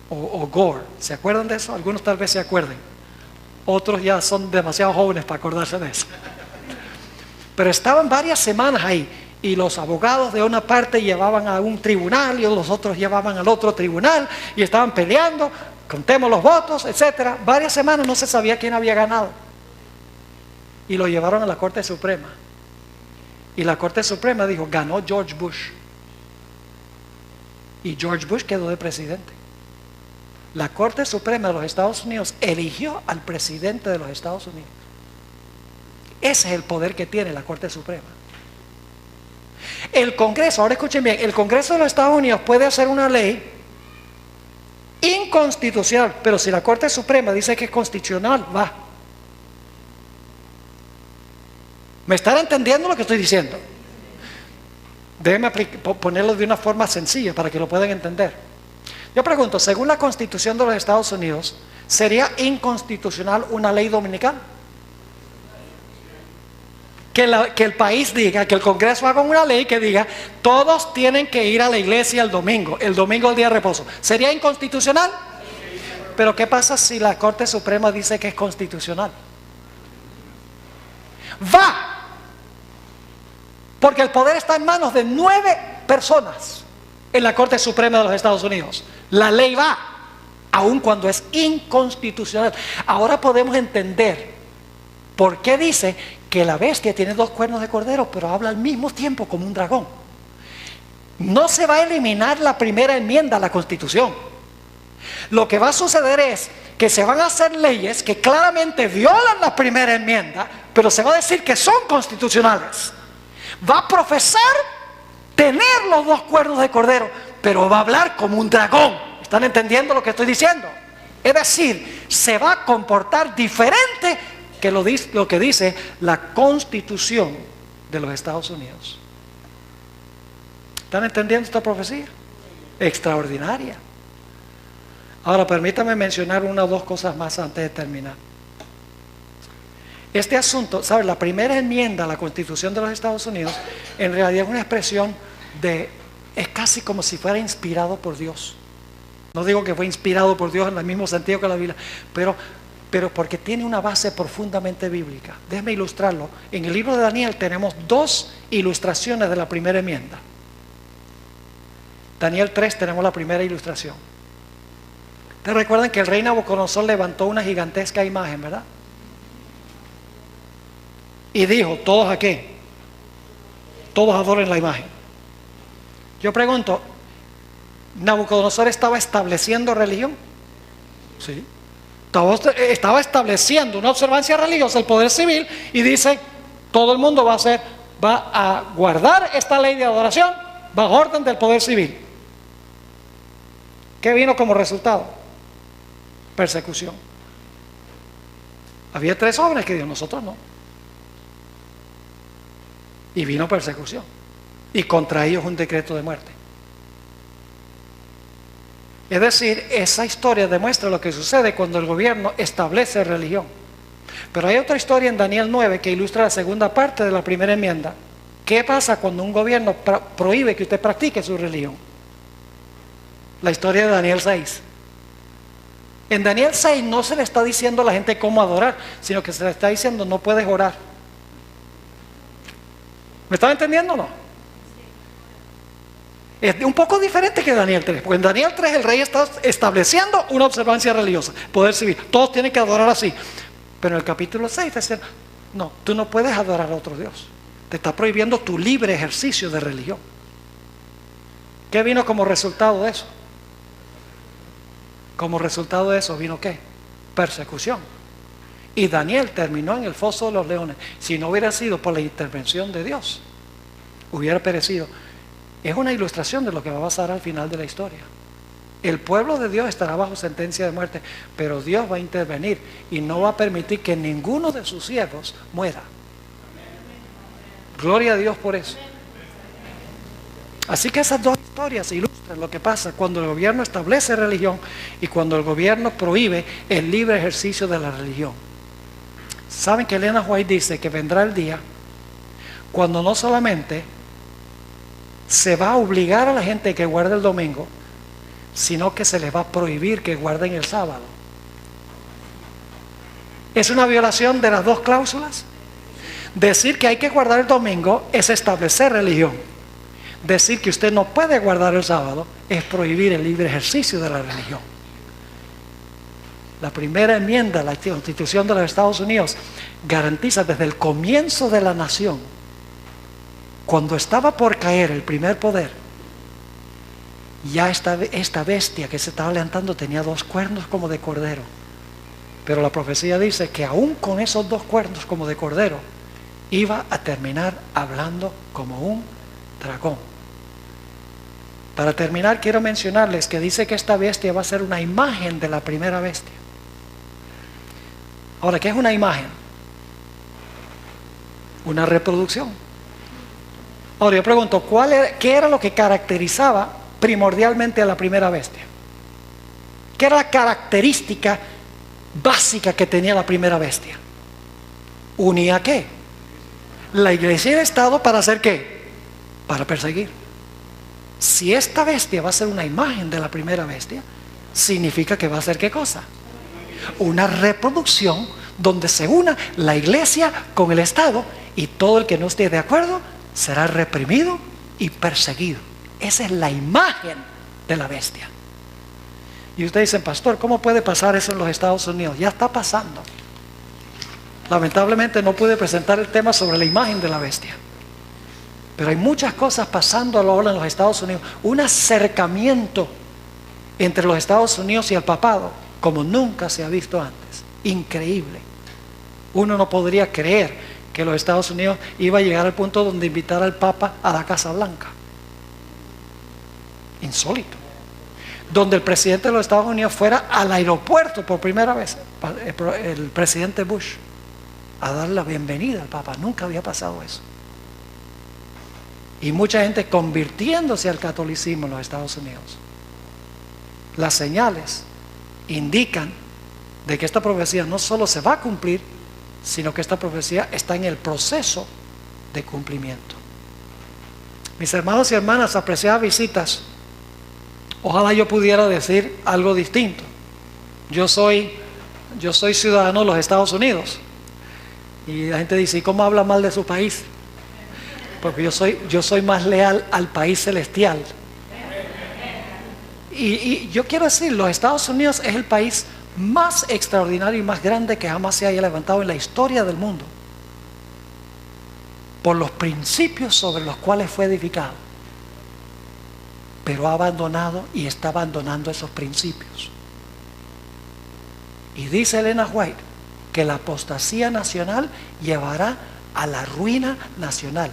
S2: o Gore. ¿Se acuerdan de eso? Algunos tal vez se acuerden, otros ya son demasiado jóvenes para acordarse de eso. Pero estaban varias semanas ahí, y los abogados de una parte llevaban a un tribunal y los otros llevaban al otro tribunal y estaban peleando, contemos los votos, etcétera. Varias semanas no se sabía quién había ganado, y lo llevaron a la Corte Suprema, y la Corte Suprema dijo: ganó George Bush, y George Bush quedó de presidente. La Corte Suprema de los Estados Unidos eligió al presidente de los Estados Unidos. Ese es el poder que tiene la Corte Suprema. El Congreso, ahora escuchen bien, el Congreso de los Estados Unidos puede hacer una ley inconstitucional, pero si la Corte Suprema dice que es constitucional, va. ¿Me están entendiendo lo que estoy diciendo? Déjenme ponerlo de una forma sencilla para que lo puedan entender. Yo pregunto, según la Constitución de los Estados Unidos, ¿sería inconstitucional una ley dominical? Que el país diga, que el Congreso haga una ley que diga: todos tienen que ir a la iglesia el domingo es el día de reposo. ¿Sería inconstitucional? Pero ¿qué pasa si la Corte Suprema dice que es constitucional? Va. Porque el poder está en manos de 9 personas en la Corte Suprema de los Estados Unidos. La ley va, aun cuando es inconstitucional. Ahora podemos entender por qué dice que la bestia tiene 2 cuernos de cordero, pero habla al mismo tiempo como un dragón. No se va a eliminar la primera enmienda a la Constitución. Lo que va a suceder es que se van a hacer leyes que claramente violan la primera enmienda, pero se va a decir que son constitucionales. Va a profesar tener los 2 cuernos de cordero, pero va a hablar como un dragón. ¿Están entendiendo lo que estoy diciendo? Es decir, se va a comportar diferente que lo que dice la Constitución de los Estados Unidos. ¿Están entendiendo esta profecía? Extraordinaria. Ahora permítame mencionar 1 o 2 cosas más antes de terminar. Este asunto, ¿sabes? La primera enmienda a la Constitución de los Estados Unidos en realidad es una expresión es casi como si fuera inspirado por Dios. No digo que fue inspirado por Dios en el mismo sentido que la Biblia, pero porque tiene una base profundamente bíblica. Déjeme ilustrarlo. En el libro de Daniel tenemos 2 ilustraciones de la primera enmienda. Daniel 3 tenemos la primera ilustración. ¿Ustedes recuerdan que el rey Nabucodonosor levantó una gigantesca imagen, verdad? Y dijo: todos aquí, todos adoren la imagen. Yo pregunto, ¿Nabucodonosor estaba estableciendo religión? Sí. Estaba estableciendo una observancia religiosa, el poder civil, y dice: todo el mundo va a guardar esta ley de adoración bajo orden del poder civil. ¿Qué vino como resultado? Persecución. Había 3 hombres que dijo: nosotros no. Y vino persecución, y contra ellos un decreto de muerte. Es decir, esa historia demuestra lo que sucede cuando el gobierno establece religión. Pero hay otra historia en Daniel 9 que ilustra la segunda parte de la primera enmienda. ¿Qué pasa cuando un gobierno prohíbe que usted practique su religión? La historia de Daniel 6. En Daniel 6 no se le está diciendo a la gente cómo adorar, sino que se le está diciendo: no puedes orar. ¿Me están entendiendo o no? Es un poco diferente que Daniel 3, porque en Daniel 3 el rey está estableciendo una observancia religiosa, poder civil, todos tienen que adorar así. Pero en el capítulo 6 te dicen: no, tú no puedes adorar a otro Dios, te está prohibiendo tu libre ejercicio de religión. ¿Qué vino como resultado de eso? Como resultado de eso vino ¿qué? Persecución. Y Daniel terminó en el foso de los leones. Si no hubiera sido por la intervención de Dios, hubiera perecido. Es una ilustración de lo que va a pasar al final de la historia. El pueblo de Dios estará bajo sentencia de muerte, pero Dios va a intervenir y no va a permitir que ninguno de sus siervos muera. Gloria a Dios por eso. Así que esas 2 historias ilustran Esto es lo que pasa cuando el gobierno establece religión y cuando el gobierno prohíbe el libre ejercicio de la religión. ¿Saben que Elena White dice que vendrá el día cuando no solamente se va a obligar a la gente que guarde el domingo, sino que se les va a prohibir que guarden el sábado? ¿Es una violación de las dos cláusulas? Decir que hay que guardar el domingo es establecer religión. Decir que usted no puede guardar el sábado es prohibir el libre ejercicio de la religión. La primera enmienda de la Constitución de los Estados Unidos garantiza desde el comienzo de la nación, cuando estaba por caer el primer poder, ya esta bestia que se estaba levantando tenía 2 cuernos como de cordero. Pero la profecía dice que aún con esos 2 cuernos como de cordero, iba a terminar hablando como un dragón. Para terminar, quiero mencionarles que dice que esta bestia va a ser una imagen de la primera bestia. Ahora, ¿qué es una imagen? Una reproducción. Ahora yo pregunto, ¿qué era lo que caracterizaba primordialmente a la primera bestia? ¿Qué era la característica básica que tenía la primera bestia? ¿Unía qué? La iglesia y el Estado, ¿para hacer qué? Para perseguir. Si esta bestia va a ser una imagen de la primera bestia, significa que va a ser ¿qué cosa? Una reproducción donde se una la iglesia con el Estado, y todo el que no esté de acuerdo será reprimido y perseguido. Esa es la imagen de la bestia. Y ustedes dicen, pastor, ¿cómo puede pasar eso en los Estados Unidos? Ya está pasando. Lamentablemente no pude presentar el tema sobre la imagen de la bestia, pero hay muchas cosas pasando ahora en los Estados Unidos. Un acercamiento entre los Estados Unidos y el papado como nunca se ha visto antes. Increíble. Uno no podría creer que los Estados Unidos iba a llegar al punto donde invitara al Papa a la Casa Blanca. Insólito. Donde el presidente de los Estados Unidos fuera al aeropuerto por primera vez, el presidente Bush, a dar la bienvenida al Papa. Nunca había pasado eso. Y mucha gente convirtiéndose al catolicismo en los Estados Unidos. Las señales indican de que esta profecía no solo se va a cumplir, sino que esta profecía está en el proceso de cumplimiento. Mis hermanos y hermanas, apreciadas visitas, ojalá yo pudiera decir algo distinto. Yo soy ciudadano de los Estados Unidos. Y la gente dice, ¿y cómo habla mal de su país? Porque yo soy más leal al país celestial. Y yo quiero decir, los Estados Unidos es el país más extraordinario y más grande que jamás se haya levantado en la historia del mundo, por los principios sobre los cuales fue edificado. Pero ha abandonado y está abandonando esos principios. Y dice Elena White que la apostasía nacional llevará a la ruina nacional.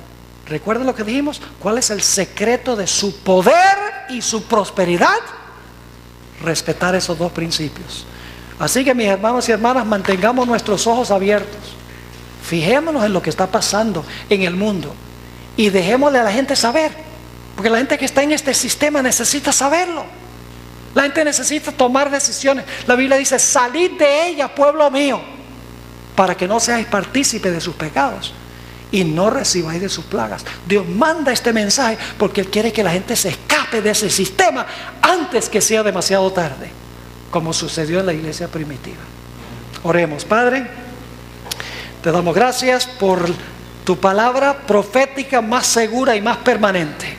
S2: ¿Recuerden lo que dijimos? ¿Cuál es el secreto de su poder y su prosperidad? Respetar esos 2 principios. Así que mis hermanos y hermanas, mantengamos nuestros ojos abiertos. Fijémonos en lo que está pasando en el mundo y dejémosle a la gente saber, porque la gente que está en este sistema necesita saberlo. La gente necesita tomar decisiones. La Biblia dice, salid de ella, pueblo mío, para que no seáis partícipes de sus pecados y no recibáis de sus plagas. Dios manda este mensaje porque Él quiere que la gente se escape de ese sistema antes que sea demasiado tarde, como sucedió en la iglesia primitiva. Oremos. Padre, te damos gracias por tu palabra profética más segura y más permanente.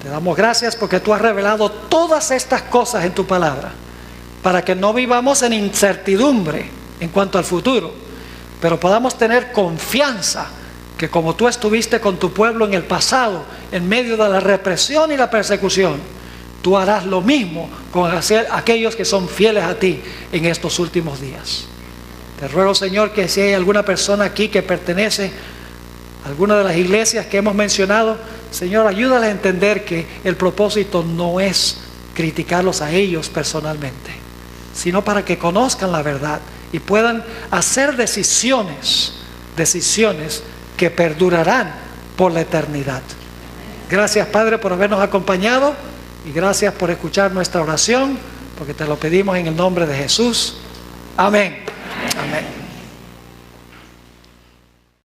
S2: Te damos gracias porque tú has revelado todas estas cosas en tu palabra, para que no vivamos en incertidumbre en cuanto al futuro, pero podamos tener confianza que como tú estuviste con tu pueblo en el pasado, en medio de la represión y la persecución, tú harás lo mismo con aquellos que son fieles a ti en estos últimos días. Te ruego, Señor, que si hay alguna persona aquí que pertenece a alguna de las iglesias que hemos mencionado, Señor, ayúdale a entender que el propósito no es criticarlos a ellos personalmente, sino para que conozcan la verdad y puedan hacer decisiones que perdurarán por la eternidad. Gracias, Padre, por habernos acompañado
S1: Y gracias por escuchar nuestra oración, porque te lo pedimos en el nombre de Jesús. Amén. Amén.